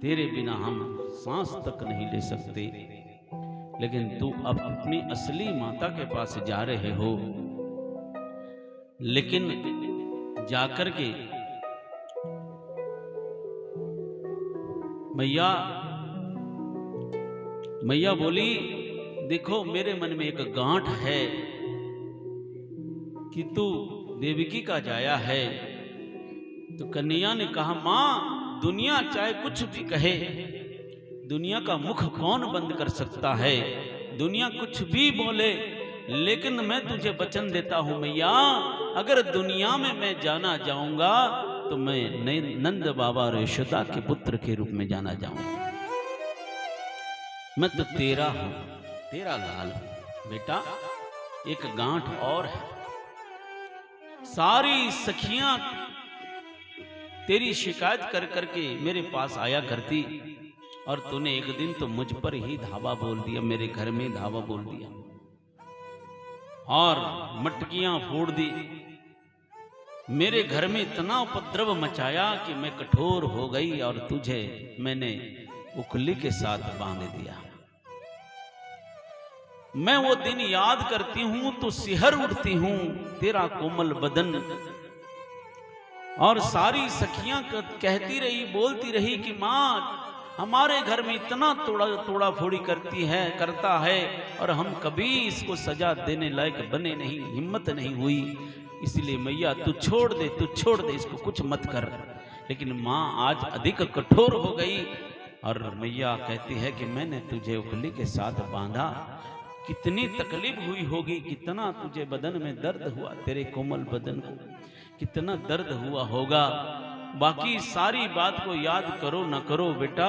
तेरे बिना हम सांस तक नहीं ले सकते। लेकिन तू अब अपनी असली माता के पास जा रहे हो, लेकिन जाकर के मैया बोली, देखो मेरे मन में एक गांठ है कि तू देवकी का जाया है। तो कन्हैया ने कहा, मां दुनिया चाहे कुछ भी कहे, दुनिया का मुख कौन बंद कर सकता है? दुनिया कुछ भी बोले, लेकिन मैं तुझे वचन देता हूं मैया, अगर दुनिया में मैं जाना जाऊंगा तो मैं नंद बाबा और यशोदा के पुत्र के रूप में जाना जाऊंगा। मैं तो तेरा हूं, तेरा लाल हूं। बेटा एक गांठ और है। सारी सखियां तेरी शिकायत कर करके मेरे पास आया करती, और तूने एक दिन तो मुझ पर ही धावा बोल दिया, मेरे घर में धावा बोल दिया और मटकियां फोड़ दी। मेरे घर में इतना उपद्रव मचाया कि मैं कठोर हो गई और तुझे मैंने उखली के साथ बांध दिया। मैं वो दिन याद करती हूं तो सिहर उठती हूं, तेरा कोमल बदन। और सारी सखियां कहती रही, बोलती रही कि मां हमारे घर में इतना तोड़ा फोड़ी करता है और हम कभी इसको सजा देने लायक बने नहीं, हिम्मत नहीं हुई। इसलिए मैया तू छोड़ दे, इसको कुछ मत कर। लेकिन माँ आज अधिक कठोर हो गई और मैया कहती है कि मैंने तुझे उखली के साथ बांधा, कितनी तकलीफ हुई होगी, कितना तुझे बदन में दर्द हुआ, तेरे कोमल बदन को कितना दर्द हुआ होगा। बाकी सारी बात को याद करो न करो बेटा,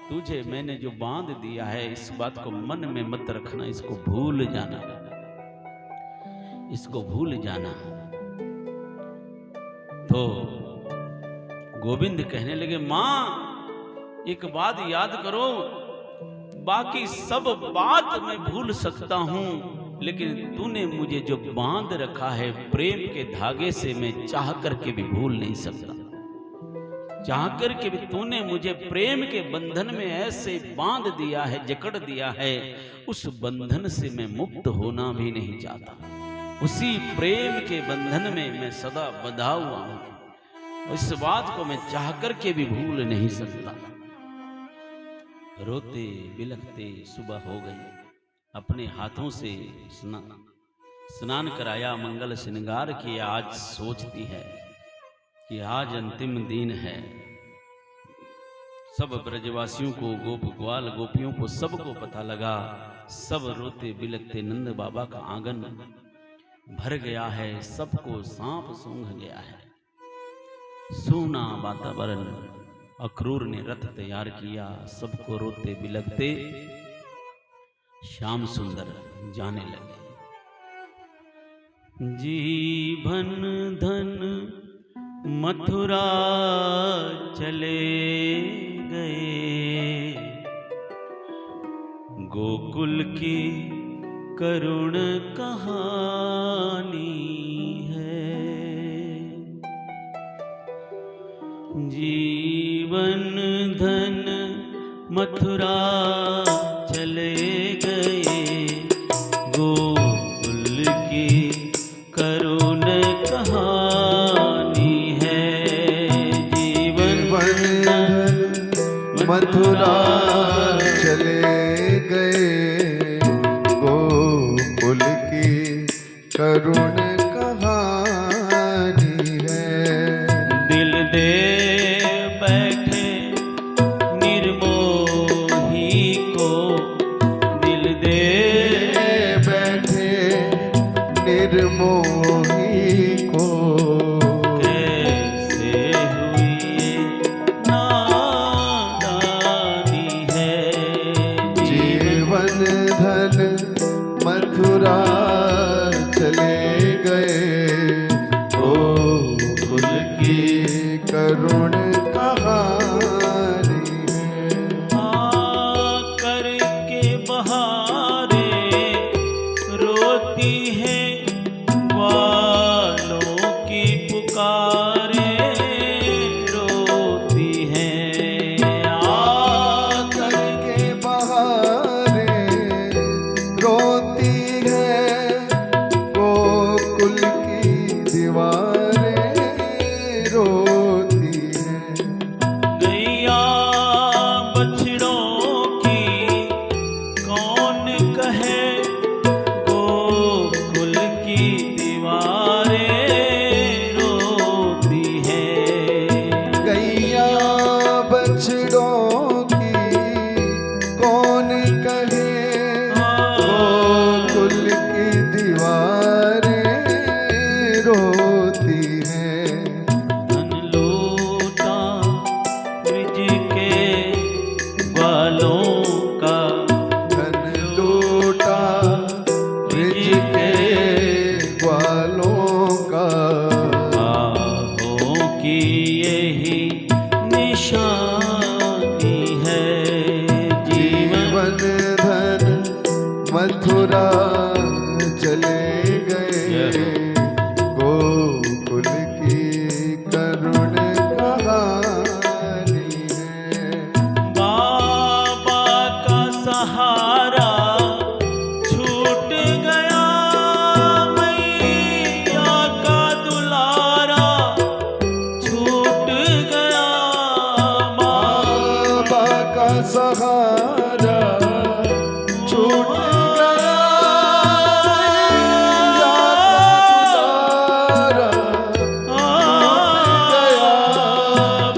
तुझे मैंने जो बांध दिया है इस बात को मन में मत रखना, इसको भूल जाना, इसको भूल जाना। तो गोविंद कहने लगे, मां एक बात याद करो, बाकी सब बात मैं भूल सकता हूं, लेकिन तूने मुझे जो बांध रखा है प्रेम के धागे से, मैं चाह करके भी भूल नहीं सकता। चाह करके भी तूने मुझे प्रेम के बंधन में ऐसे बांध दिया है, जकड़ दिया है, उस बंधन से मैं मुक्त होना भी नहीं चाहता। उसी प्रेम के बंधन में मैं सदा बंधा हुआ हूं, इस बात को मैं चाह करके भी भूल नहीं सकता। रोते बिलखते सुबह हो गई, अपने हाथों से स्नान कराया, मंगल श्रृंगार किया। आज सोचती है कि आज अंतिम दिन है। सब ब्रजवासियों को, गोप ग्वाल गोपियों को, सबको पता लगा। सब रोते बिलखते नंद बाबा का आंगन भर गया है, सबको सांप सूंघ गया है। सूना वातावरण, अक्रूर ने रथ तैयार किया, सबको रोते बिलखते श्याम सुंदर जाने लगे। जीवन धन मथुरा चले गए, गोकुल की करुण कहानी है। जीवन धन मथुरा चले गए, गोकुल की करुण कहानी है। जीवन धन मथुरा चले गए, गोकुल की करुण कहानी है। दिल दे बैठे निर्मोही को, दिल दे बैठे निर्मोही को, कैसे हुई ये नादानी है। जीवन धन मथुरा चले गए, गोकुल की करुण कहानी है। करके बहारे रोती है, वालों की पुकारे रोती है। करके बहारे रोती है, गोकुल की दीवारें रोती है। गैया बछड़ों की कौन कहे, गोकुल की दीवारें रोती है। गैया बछड़ों की कौन कहे, गोकुल की दीवारें रोती हैं। धन लूटा ब्रिज के ग्वालों का, धन लूटा ब्रिज के ग्वालों का, आहों की यही निशानी है। जीवन जीवन धन मथुरा चले गए, गोकुल की करुण कहानी है। बाबा का सहारा छूट गया, मैया का दुलारा छूट गया। बाबा का सहारा छूट गया,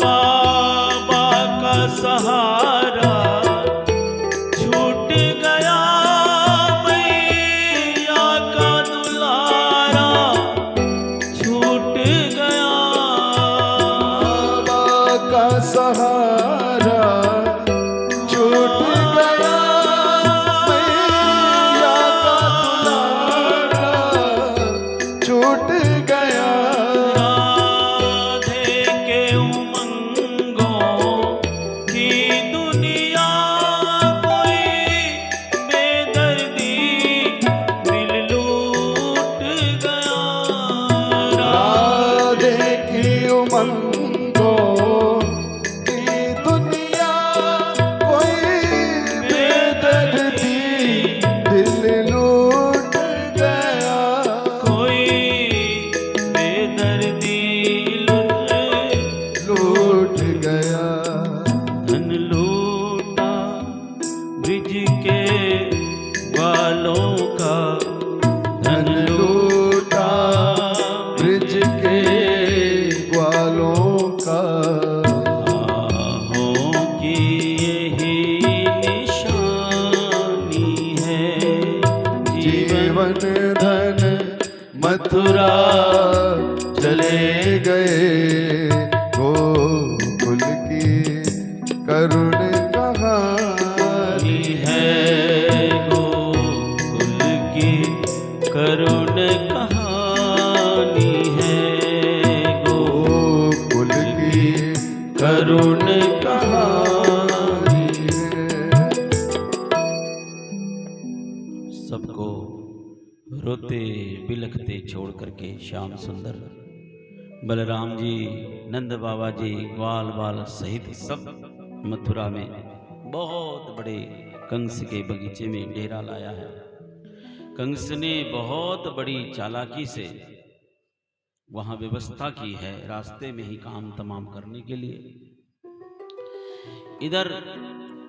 बाबा का सहारा छूट गया, मैया का दुलारा छूट गया। ब्रिज के ग्वालों का धन लूटा ब्रिज के ग्वालों का, आहों की यही निशानी है। जीवन धन मथुरा चले गए, गोकुल की करुण कहानी है गोकुल की करुण कहानी है। गोकुल की करुण कहानी है। सबको रोते बिलखते छोड़ करके श्याम सुंदर, बलराम जी, नंद बाबा जी, ग्वाल बाल सहित सब मथुरा में बहुत बड़े कंस के बगीचे में डेरा लाया है। कंस ने बहुत बड़ी चालाकी से वहां व्यवस्था की है रास्ते में ही काम तमाम करने के लिए। इधर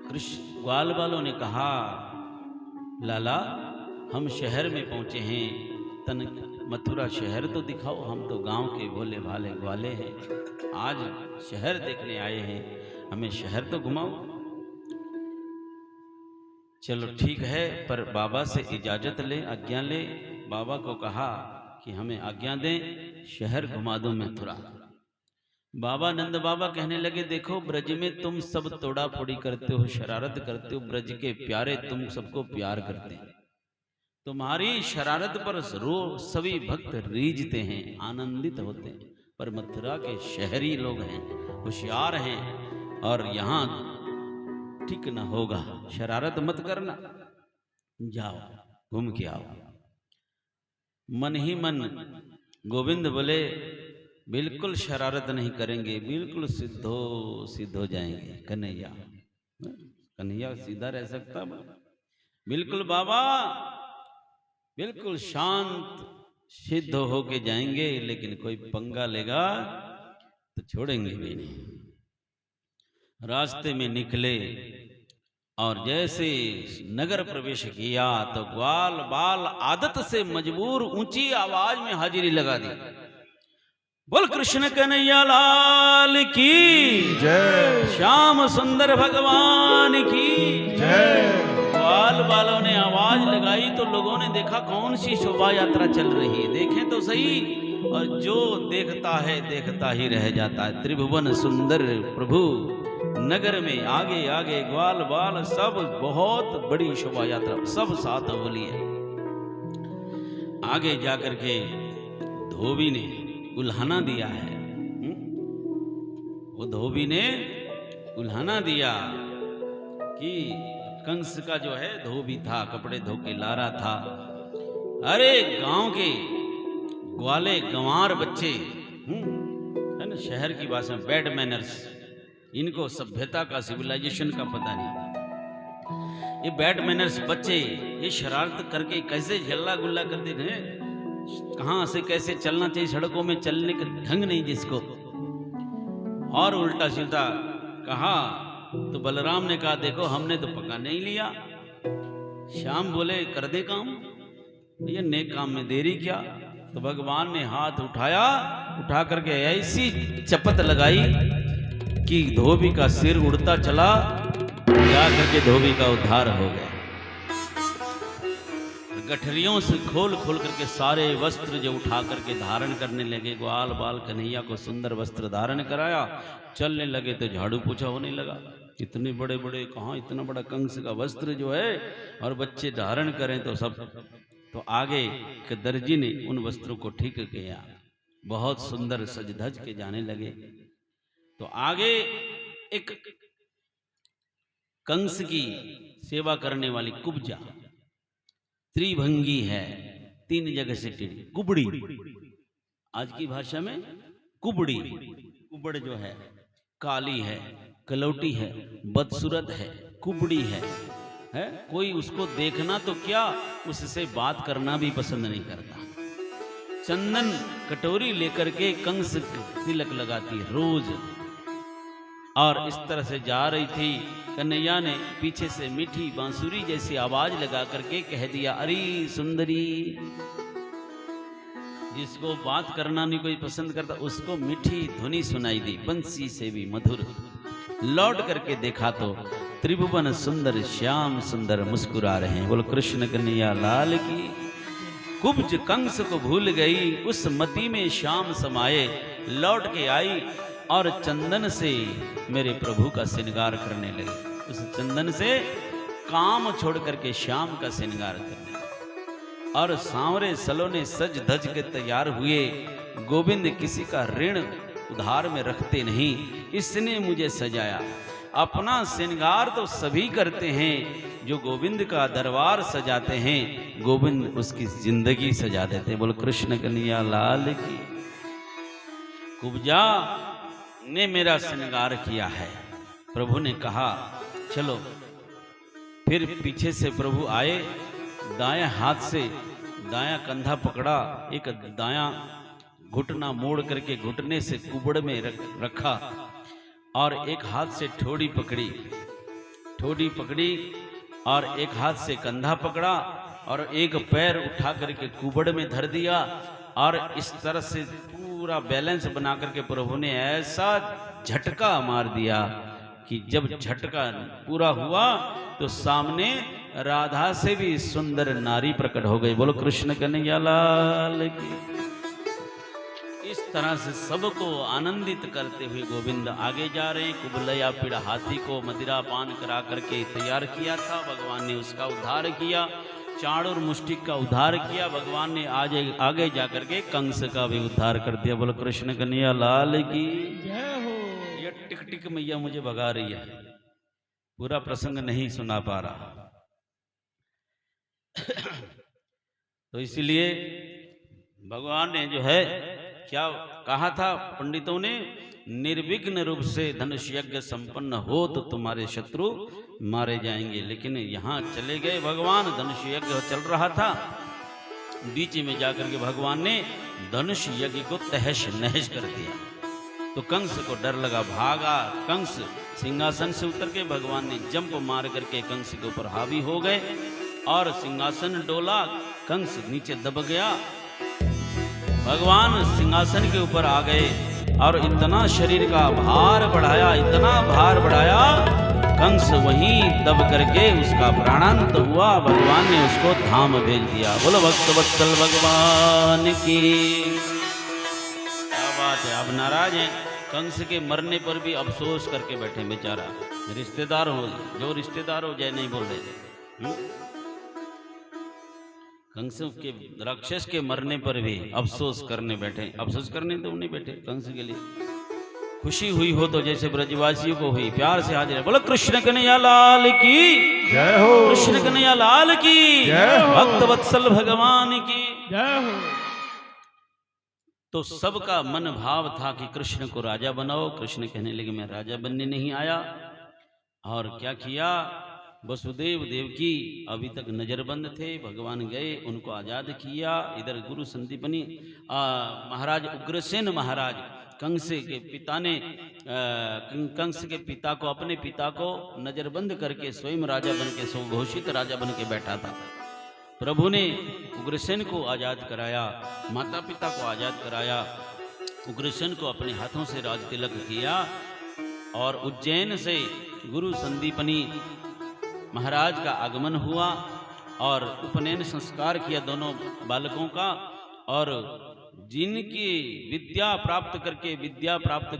कृष्ण ग्वाल बालों ने कहा, लाला हम शहर में पहुंचे हैं, तन मथुरा शहर तो दिखाओ, हम तो गांव के भोले भाले ग्वाले हैं, आज शहर देखने आए हैं, हमें शहर तो घुमाओ। चलो ठीक है, पर बाबा से इजाजत ले, आज्ञा ले। बाबा को कहा कि हमें आज्ञा दें, शहर घुमा दो मथुरा। बाबा नंद बाबा कहने लगे, देखो ब्रज में तुम सब तोड़ा फोड़ी करते हो, शरारत करते हो, ब्रज के प्यारे तुम सबको प्यार करते हैं, तुम्हारी शरारत पर सभी भक्त रीझते हैं, आनंदित होते हैं, पर मथुरा के शहरी लोग हैं, होशियार हैं, और यहाँ ठीक न होगा, शरारत मत करना, जाओ घूम के आओ। मन ही मन गोविंद बोले, बिल्कुल शरारत नहीं करेंगे, बिल्कुल सिद्ध हो जाएंगे। कन्हैया सीधा रह सकता? बिल्कुल बाबा, बिल्कुल शांत सिद्ध होके जाएंगे, लेकिन कोई पंगा लेगा तो छोड़ेंगे भी नहीं। रास्ते में निकले और जैसे नगर प्रवेश किया तो ग्वाल बाल आदत से मजबूर ऊंची आवाज में हाजिरी लगा दी, बोल कृष्ण कन्हैया लाल की जय, श्याम सुंदर भगवान की जय। ग्वाल बालों ने आवाज लगाई तो लोगों ने देखा कौन सी शोभा यात्रा चल रही है, देखें तो सही, और जो देखता है देखता ही रह जाता है। त्रिभुवन सुंदर प्रभु नगर में आगे आगे ग्वाल बाल सब, बहुत बड़ी शोभा यात्रा, सब साथ बोली है। आगे जाकर के धोबी ने उल्हाना दिया है, वो धोबी ने उल्हाना दिया कि कंस का जो है धोबी था, कपड़े धो के ला रहा था, अरे गांव के ग्वाले गंवार बच्चे, है ना, शहर की भाषा में बैड मैनर्स, इनको सभ्यता का, सिविलाइजेशन का पता नहीं, ये बैड मैनर्स बच्चे ये शरारत करके कैसे झल्ला गुल्ला करते थे, कहां से कैसे चलना चाहिए, सड़कों में चलने का ढंग नहीं जिसको, और उल्टा सीधा कहा। तो बलराम ने कहा, देखो हमने तो पका नहीं लिया। श्याम बोले, कर दे काम, ये नेक काम में देरी क्या। तो भगवान ने हाथ उठाया, उठा करके ऐसी चपत लगाई कि धोबी का सिर उड़ता चला, जा करके धोबी का उद्धार हो गया। गठरियों से खोल खोल करके सारे वस्त्र जो उठा करके धारण करने लगे, ग्वाल बाल कन्हैया को सुंदर वस्त्र धारण कराया, चलने लगे तो झाड़ू पोछा होने लगा। इतने बड़े बड़े कहाँ, इतना बड़ा कंस का वस्त्र जो है, और बच्चे धारण करें तो सब, तो आगे के दर्जी ने उन वस्त्रों को ठीक किया, बहुत सुंदर सज धज के जाने लगे। तो आगे एक कंस की सेवा करने वाली कुब्जा, त्रिभंगी है, 3 जगह से टेढ़ी, कुबड़ी, आज की भाषा में कुबड़ी, कुबड़ जो है काली है, कलौटी है, बदसूरत है, कुबड़ी है, कोई उसको देखना तो क्या, उससे बात करना भी पसंद नहीं करता। चंदन कटोरी लेकर के कंस तिलक लगाती है रोज, और इस तरह से जा रही थी। कन्हैया ने पीछे से मीठी बांसुरी जैसी आवाज लगा करके कह दिया, अरे सुंदरी। जिसको बात करना नहीं कोई पसंद करता, उसको मीठी ध्वनि सुनाई दी, बंसी से भी मधुर। लौट करके देखा तो त्रिभुवन सुंदर श्याम सुंदर मुस्कुरा रहे हैं। बोलो कृष्ण कन्हैया लाल की। कुब्ज कंस को भूल गई, उस मति में श्याम समाये। लौट के आई और चंदन से मेरे प्रभु का श्रृंगार करने लगे। उस चंदन से काम छोड़ करके श्याम का श्रृंगार करने लगे। और सांवरे सलोने सज धज के तैयार हुए। गोविंद किसी का ऋण उधार में रखते नहीं, इसने मुझे सजाया। अपना श्रृंगार तो सभी करते हैं, जो गोविंद का दरबार सजाते हैं गोविंद उसकी जिंदगी सजा देते हैं। बोलो कृष्ण कन्हैया लाल की। कुब्जा ने मेरा श्रृंगार किया है। प्रभु ने कहा चलो। फिर पीछे से प्रभु आए, दाएं हाथ से दायां कंधा पकड़ा, एक दायां घुटना मोड़ करके घुटने से कुबड़ में रखा और एक हाथ से ठोड़ी पकड़ी और एक हाथ से कंधा पकड़ा और एक पैर उठा करके कुबड़ में धर दिया। और इस तरह से पूरा बैलेंस बना करके प्रभु ने ऐसा झटका मार दिया कि जब झटका पूरा हुआ तो सामने राधा से भी सुंदर नारी प्रकट हो गई। बोलो कृष्ण कन्हैया लाल की। इस तरह से सबको आनंदित करते हुए गोविंद आगे जा रहे हैं। कुबलया पीड़ा हाथी को मदिरा पान करा करके तैयार किया था, भगवान ने उसका उद्धार किया। चाणूर मुष्टिक का उद्धार किया, भगवान ने आज आगे जाकर के कंस का भी उद्धार कर दिया। बोलो कृष्ण कन्हैया लाल की जय हो। ये टिक टिक मैया मुझे भगा रही है, पूरा प्रसंग नहीं सुना पा रहा। तो इसलिए भगवान ने जो है क्या कहा था पंडितों ने, निर्विघ्न रूप से धनुष यज्ञ संपन्न हो तो तुम्हारे शत्रु मारे जाएंगे। लेकिन यहाँ चले गए भगवान, धनुष यज्ञ चल रहा था, बीच में जाकर के भगवान ने धनुष यज्ञ को तहस नहस कर दिया। तो कंस को डर लगा, भागा। कंस सिंहासन से उतर के भगवान ने जंप मार करके कंस के ऊपर हावी हो गए और सिंहासन डोला, कंस नीचे दब गया। भगवान सिंहासन के ऊपर आ गए और इतना शरीर का भार बढ़ाया, इतना भार बढ़ाया, कंस वहीं दब करके उसका प्राणांत हुआ। भगवान ने उसको धाम भेज दिया। बोलो भक्त वत्सल भगवान की। क्या बात है। अब नाराज है, कंस के मरने पर भी अफसोस करके बैठे बेचारा। रिश्तेदार हो, जो रिश्तेदार हो जय नहीं बोल रहे थे। कंस के राक्षस के मरने पर भी अफसोस करने बैठे। अफसोस करने तो नहीं बैठे, कंस के लिए खुशी हुई हो तो जैसे ब्रजवासियों को हुई, प्यार से हाजिर है। बोलो कृष्ण कन्हैया लाल की जय हो। कृष्ण कन्हैया लाल की जय हो। भक्त वत्सल भगवान की जय हो। तो सबका मन भाव था कि कृष्ण को राजा बनाओ। कृष्ण कहने लगे मैं राजा बनने नहीं आया। और क्या किया, वसुदेव देवकी अभी तक नजरबंद थे, भगवान गए उनको आजाद किया। इधर गुरु संदीपनी महाराज उग्रसेन महाराज कंस के पिता ने कंस के पिता को, अपने पिता को नजरबंद करके स्वयं राजा बन के, स्वघोषित राजा बन के बैठा था। प्रभु ने उग्रसेन को आजाद कराया, माता पिता को आजाद कराया, उग्रसेन को अपने हाथों से राज तिलक किया। और उज्जैन से गुरु संदीपनी महाराज का आगमन हुआ और उपनयन संस्कार किया दोनों बालकों का। और जिनकी विद्या प्राप्त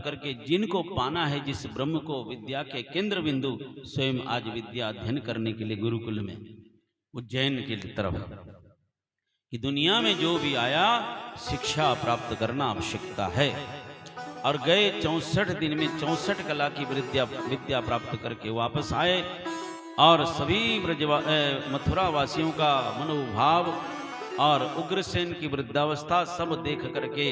करके जिनको पाना है, जिस ब्रह्म को विद्या के केंद्र बिंदु, स्वयं आज विद्या अध्ययन करने के लिए गुरुकुल में उज्जैन की तरफ, कि दुनिया में जो भी आया शिक्षा प्राप्त करना आवश्यकता है। और गए 64 दिन में 64 कला की विद्या प्राप्त करके वापस आए। और सभी मथुरा वासियों का मनोभाव और उग्रसेन की वृद्धावस्था सब देख करके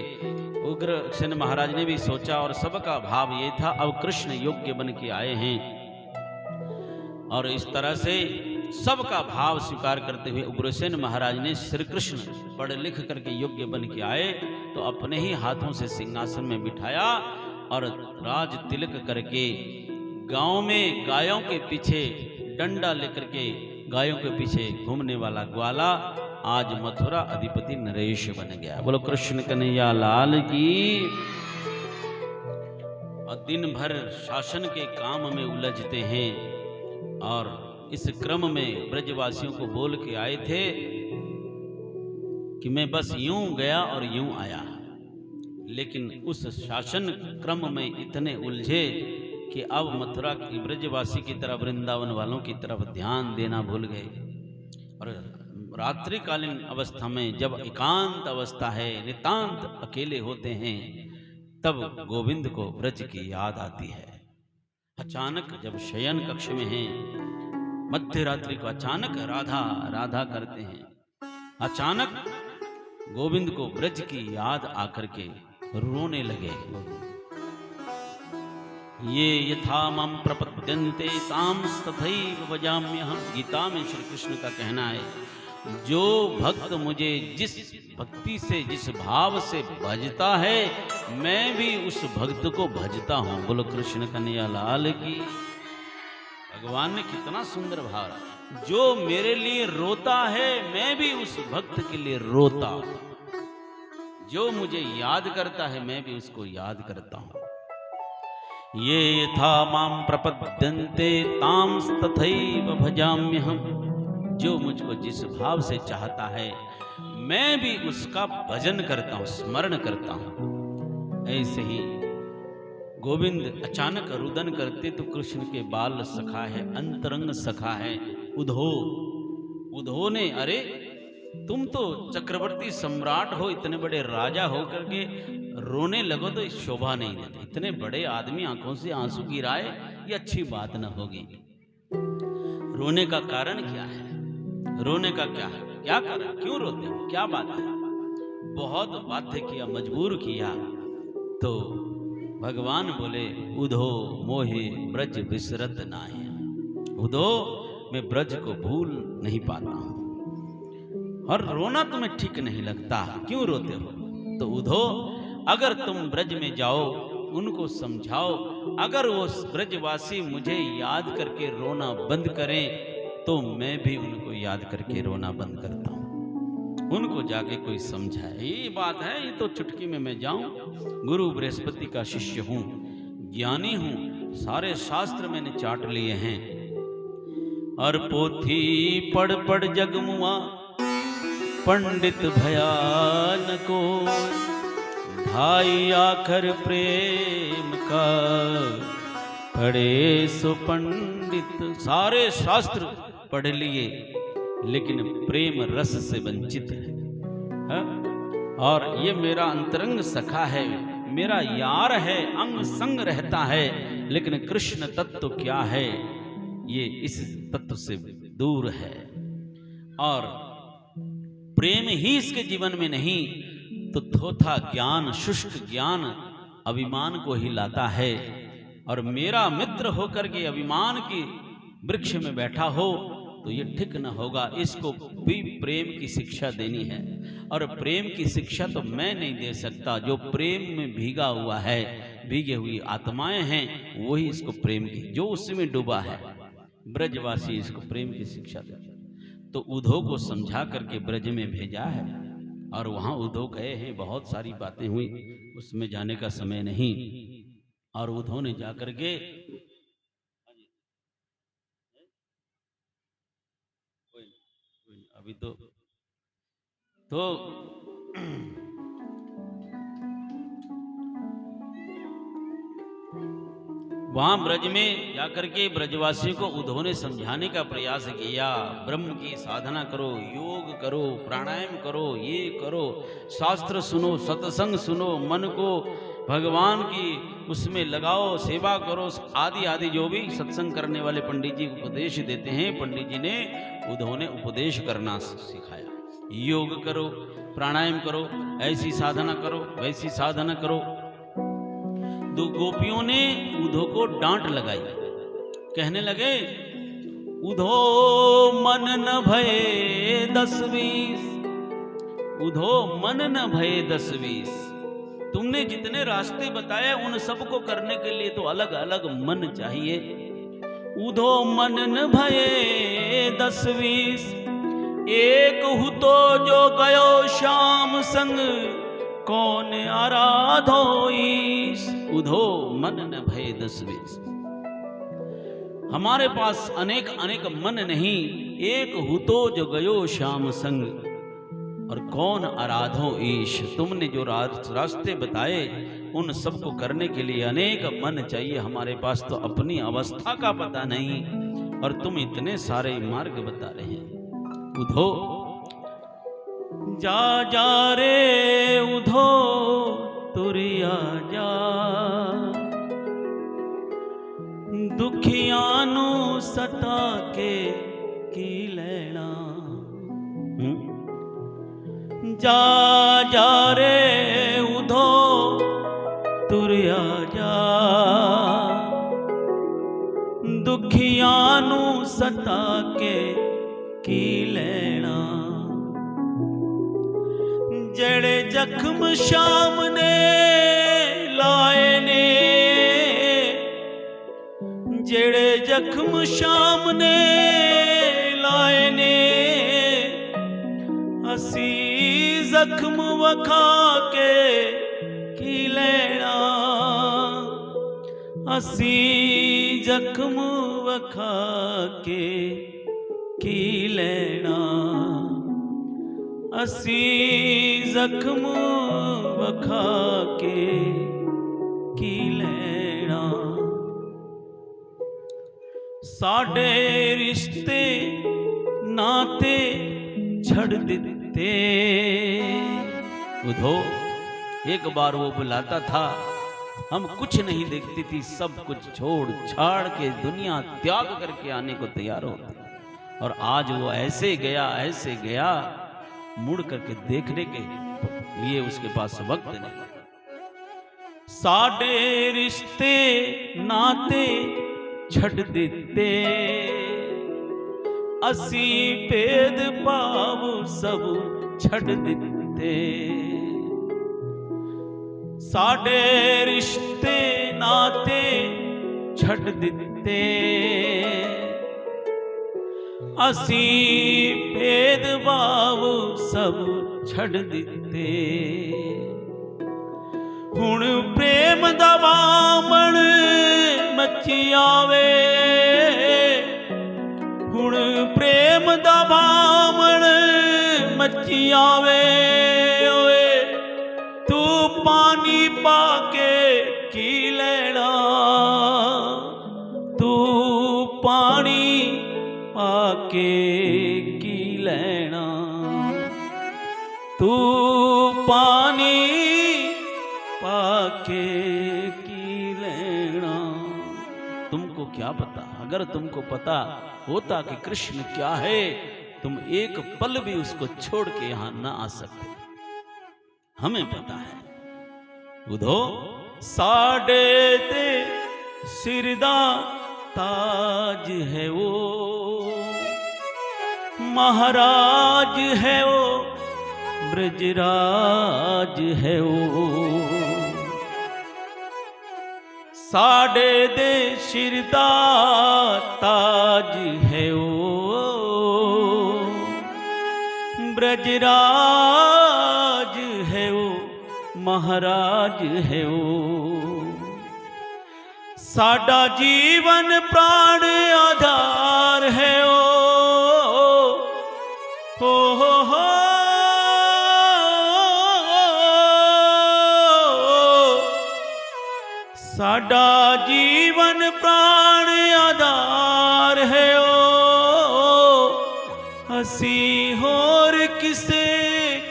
उग्रसेन महाराज ने भी सोचा, और सबका भाव ये था अब कृष्ण योग्य बन के आए हैं। और इस तरह से सबका भाव स्वीकार करते हुए उग्रसेन महाराज ने श्री कृष्ण पढ़ लिख करके योग्य बन के आए तो अपने ही हाथों से सिंहासन में बिठाया और राज तिलक करके गांव में गायों के पीछे डंडा लेकर के गायों के पीछे घूमने वाला ग्वाला आज मथुरा अधिपति नरेश बन गया। बोलो कृष्ण कन्हैया लाल की। और दिन भर शासन के काम में उलझते हैं और इस क्रम में ब्रजवासियों को बोल के आए थे कि मैं बस यूं गया और यूं आया, लेकिन उस शासन क्रम में इतने उलझे कि अब मथुरा की ब्रजवासी की तरफ, वृंदावन वालों की तरफ ध्यान देना भूल गए। और रात्रिकालीन अवस्था में जब एकांत अवस्था है, नितांत अकेले होते हैं, तब गोविंद को ब्रज की याद आती है। अचानक जब शयन कक्ष में हैं, मध्य रात्रि को अचानक राधा राधा करते हैं, अचानक गोविंद को ब्रज की याद आकर के रोने लगे। ये यथा मम प्रपद्यन्ते ताम तथैव भजाम्यहम्। गीता में श्री कृष्ण का कहना है, जो भक्त मुझे जिस भक्ति से, जिस भाव से भजता है, मैं भी उस भक्त को भजता हूं। बोलो कृष्ण कन्हैया लाल की। भगवान ने कितना सुंदर भाव, जो मेरे लिए रोता है मैं भी उस भक्त के लिए रोता हूं, जो मुझे याद करता है मैं भी उसको याद करता हूं। ये यथा माम प्रपद्यन्ते ताम तथैव भजाम्यहम्। जो मुझको जिस भाव से चाहता है मैं भी उसका भजन करता हूं, स्मरण करता हूं। ऐसे ही गोविंद अचानक रुदन करते तो कृष्ण के बाल सखा है, अंतरंग सखा है उद्धव। उद्धव ने, अरे तुम तो चक्रवर्ती सम्राट हो, इतने बड़े राजा हो करके रोने लगो तो शोभा नहीं देती। इतने बड़े आदमी आंखों से आंसू गिराए, ये अच्छी बात न होगी। रोने का कारण क्या है? रोने का क्या है? क्या कारण? क्यों रोते हो? क्या बात है? बहुत बाध्य किया, मजबूर किया तो भगवान बोले, उद्धव मोहे ब्रज विसरत नाहि। उद्धव मैं ब्रज को भूल नहीं पाता हूं और रोना तुम्हें ठीक नहीं लगता, क्यों रोते हो? तो उद्धव अगर तुम ब्रज में जाओ, उनको समझाओ, अगर वो ब्रजवासी मुझे याद करके रोना बंद करें तो मैं भी उनको याद करके रोना बंद करता हूं। उनको जाके कोई समझाए, ये बात है, ये तो चुटकी में मैं जाऊं, गुरु बृहस्पति का शिष्य हूं, ज्ञानी हूं, सारे शास्त्र मैंने चाट लिए हैं। और पोथी पढ़ पढ़ जगमुआ पंडित भयानको, भाई आखर प्रेम का पढ़े सो पंडित। सारे शास्त्र पढ़ लिए लेकिन प्रेम रस से वंचित है। और ये मेरा अंतरंग सखा है, मेरा यार है, अंग संग रहता है, लेकिन कृष्ण तत्व क्या है ये इस तत्व से दूर है। और प्रेम ही इसके जीवन में नहीं तो थोथा ज्ञान, शुष्क ज्ञान अभिमान को ही लाता है। और मेरा मित्र होकर के अभिमान की वृक्ष में बैठा हो तो ये ठीक न होगा, इसको भी प्रेम की शिक्षा देनी है। और प्रेम की शिक्षा तो मैं नहीं दे सकता, जो प्रेम में भीगा हुआ है, भीगे हुई आत्माएं हैं, वही इसको प्रेम की, जो उसमें डूबा है, ब्रजवासी इसको प्रेम की शिक्षा दे। तो उद्धव को समझा करके ब्रज में भेजा है और वहां उद्धव गए हैं, बहुत सारी बातें हुई, उसमें जाने का समय नहीं। और उद्धव ने जाकर के अभी तो वहां ब्रज में जाकर के ब्रजवासियों को उद्धव ने समझाने का प्रयास किया। ब्रह्म की साधना करो, योग करो, प्राणायाम करो, ये करो, शास्त्र सुनो, सत्संग सुनो, मन को भगवान की उसमें लगाओ, सेवा करो, आदि आदि जो भी सत्संग करने वाले पंडित जी उपदेश देते हैं, पंडित जी ने उद्धव ने उपदेश करना सिखाया। योग करो, प्राणायाम करो, ऐसी साधना करो, वैसी साधना करो। दो गोपियों ने उद्धव को डांट लगाई, कहने लगे उद्धव मन न भये 10-20, उद्धव मन न भये 10-20। तुमने जितने रास्ते बताए उन सबको करने के लिए तो अलग अलग मन चाहिए। उधो मन न भये 10-20, एक हु तो जो गयो श्याम संग, कौन आराधो ईश। उधो मन न भये 10-20, हमारे पास अनेक अनेक मन नहीं, एक हु तो जो गयो श्याम संग, और कौन आराधो ईश। तुमने जो रास्ते बताए उन सबको करने के लिए अनेक मन चाहिए, हमारे पास तो अपनी अवस्था का पता नहीं और तुम इतने सारे मार्ग बता रहे हैं। उधो जा जा रे उधो तुरिया जा, दुखियां नू सता के की लेना। जा जा रे उधो तुरिया जा, दुखियां नू सता के की लेना। जेड़े जख्म शाम ने लाए ने, जेड़े जख्म शाम ने लाए ने, असी जख्म वखा के की लेना। असी जख्म वखा के की लेना। असी जख्म वखा के की लेना। साडे रिश्ते नाते छड़ देते। उधो एक बार वो बुलाता था, हम कुछ नहीं देखती थी, सब कुछ छोड़ छाड़ के दुनिया त्याग करके आने को तैयार होती। और आज वो ऐसे गया, मुड़ करके देखने के लिए उसके पास वक्त नहीं। साडे रिश्ते नाते छड़ देते, असी भेद भाव सब छड़ दिते। साडे रिश्ते नाते छड़ दिते, असी भेद भाव सब छड़ दिते। हुण प्रेम दा वामण मची आवे, हुण प्रेम दा वामण मची आवे। ओए तू पानी पाके की लेना, तू पानी पाके की लेना। तू पानी पाके की लेना। तुमको क्या पता, अगर तुमको पता होता कि कृष्ण क्या है, तुम एक पल भी उसको छोड़ के यहां ना आ सकते। हमें पता है। उधो साडे ते सिरदा ताज है वो, महाराज है वो, ब्रजराज है वो। साडे दे सिरदा ताज है वो, ब्रजराज है वो, महाराज है वो। साडा जीवन प्राण आधार है हो। साडा जीवन प्राण आधार है असी होर किसे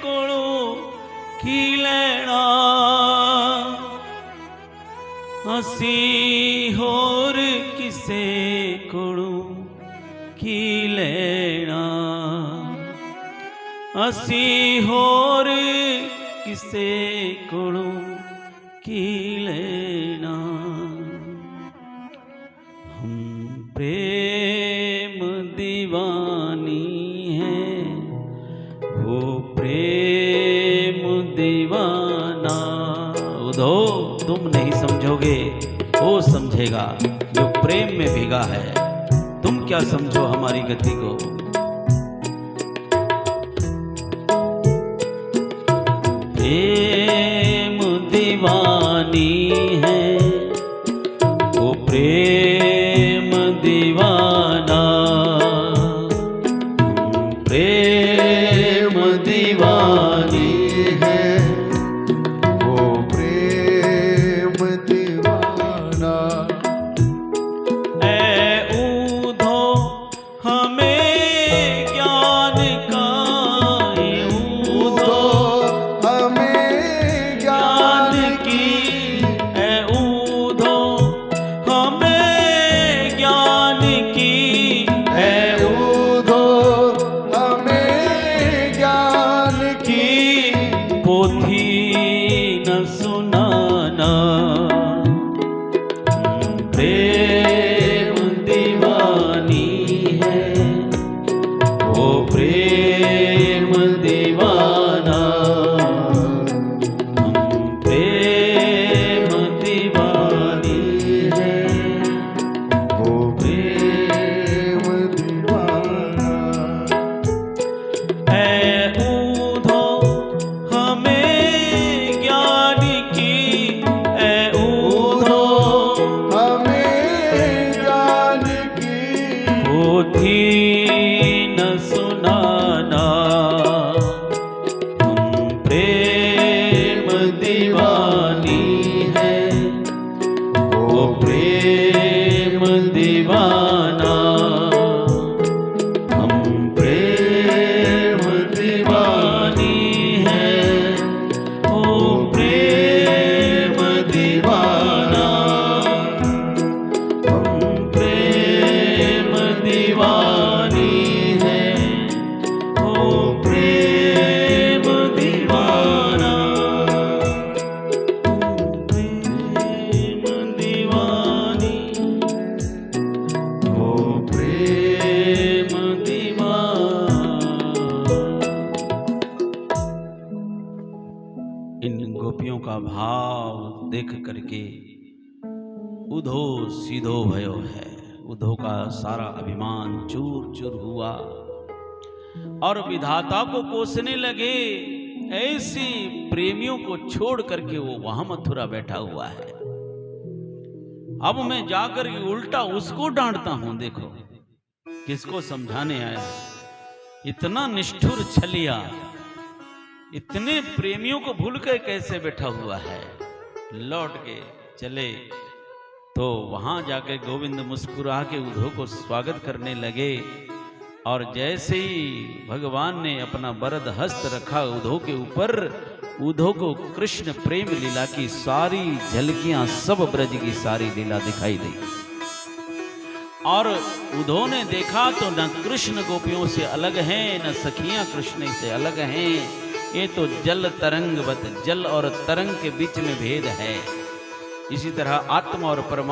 कोलों की लेना, असी होर किसे कोलों की लेना, असी होर किसे कोलों की लेना। हम प्रेम दीवानी हैं, वो प्रेम दीवाना समझोगे वो समझेगा जो प्रेम में भीगा है। तुम क्या समझो हमारी गति को। प्रेम दीवानी है वो प्रेम दीवाना, प्रेम दीवानी है वो प्रेम दीवाना। ऐ ऊधो हमें ज्ञान का, ऊधो हमें ज्ञान की, ऐ ऊधो हमें ज्ञान की, ऐ ऊधो हमें ज्ञान की, पोथी न सुनाना। प्रेम दीवानी है वो प्रेम दीवाना, प्रेम दीवानी है वो प्रेम दीवाना। ऐ ऊधो हमें ज्ञान की, ऐ ऊधो हमें ज्ञान की, पोथी न सुनाना। प्रेम दीवानी है वो प्रेम दीवाना, हम प्रेम दीवानी है वो प्रेम दीवाना, हम प्रेम दीवानी है वो प्रेम दीवाना, प्रेम दीवानी वो प्रेम दीवाना। इन गोपियों का भाव देख करके उधो सीधो भयो है। उधो का सारा अभिमान चूर चूर हुआ और विधाता को कोसने लगे। ऐसी प्रेमियों को छोड़ करके वो वहां मथुरा बैठा हुआ है। अब मैं जाकर के उल्टा उसको डांटता हूं। देखो किसको समझाने आया। इतना निष्ठुर छलिया, इतने प्रेमियों को भूल कर कैसे बैठा हुआ है। लौट के चले तो वहां जाकर गोविंद मुस्कुरा के उधो को स्वागत करने लगे। और जैसे ही भगवान ने अपना वरद हस्त रखा उधो के ऊपर, उधो को कृष्ण प्रेम लीला की सारी झलकियां, सब ब्रज की सारी लीला दिखाई दी। और उधो ने देखा तो न कृष्ण गोपियों से अलग हैं, न सखियां कृष्ण से अलग हैं। ये तो जल तरंगवत, जल और तरंग के बीच में भेद है। इसी तरह आत्मा और परमात्मा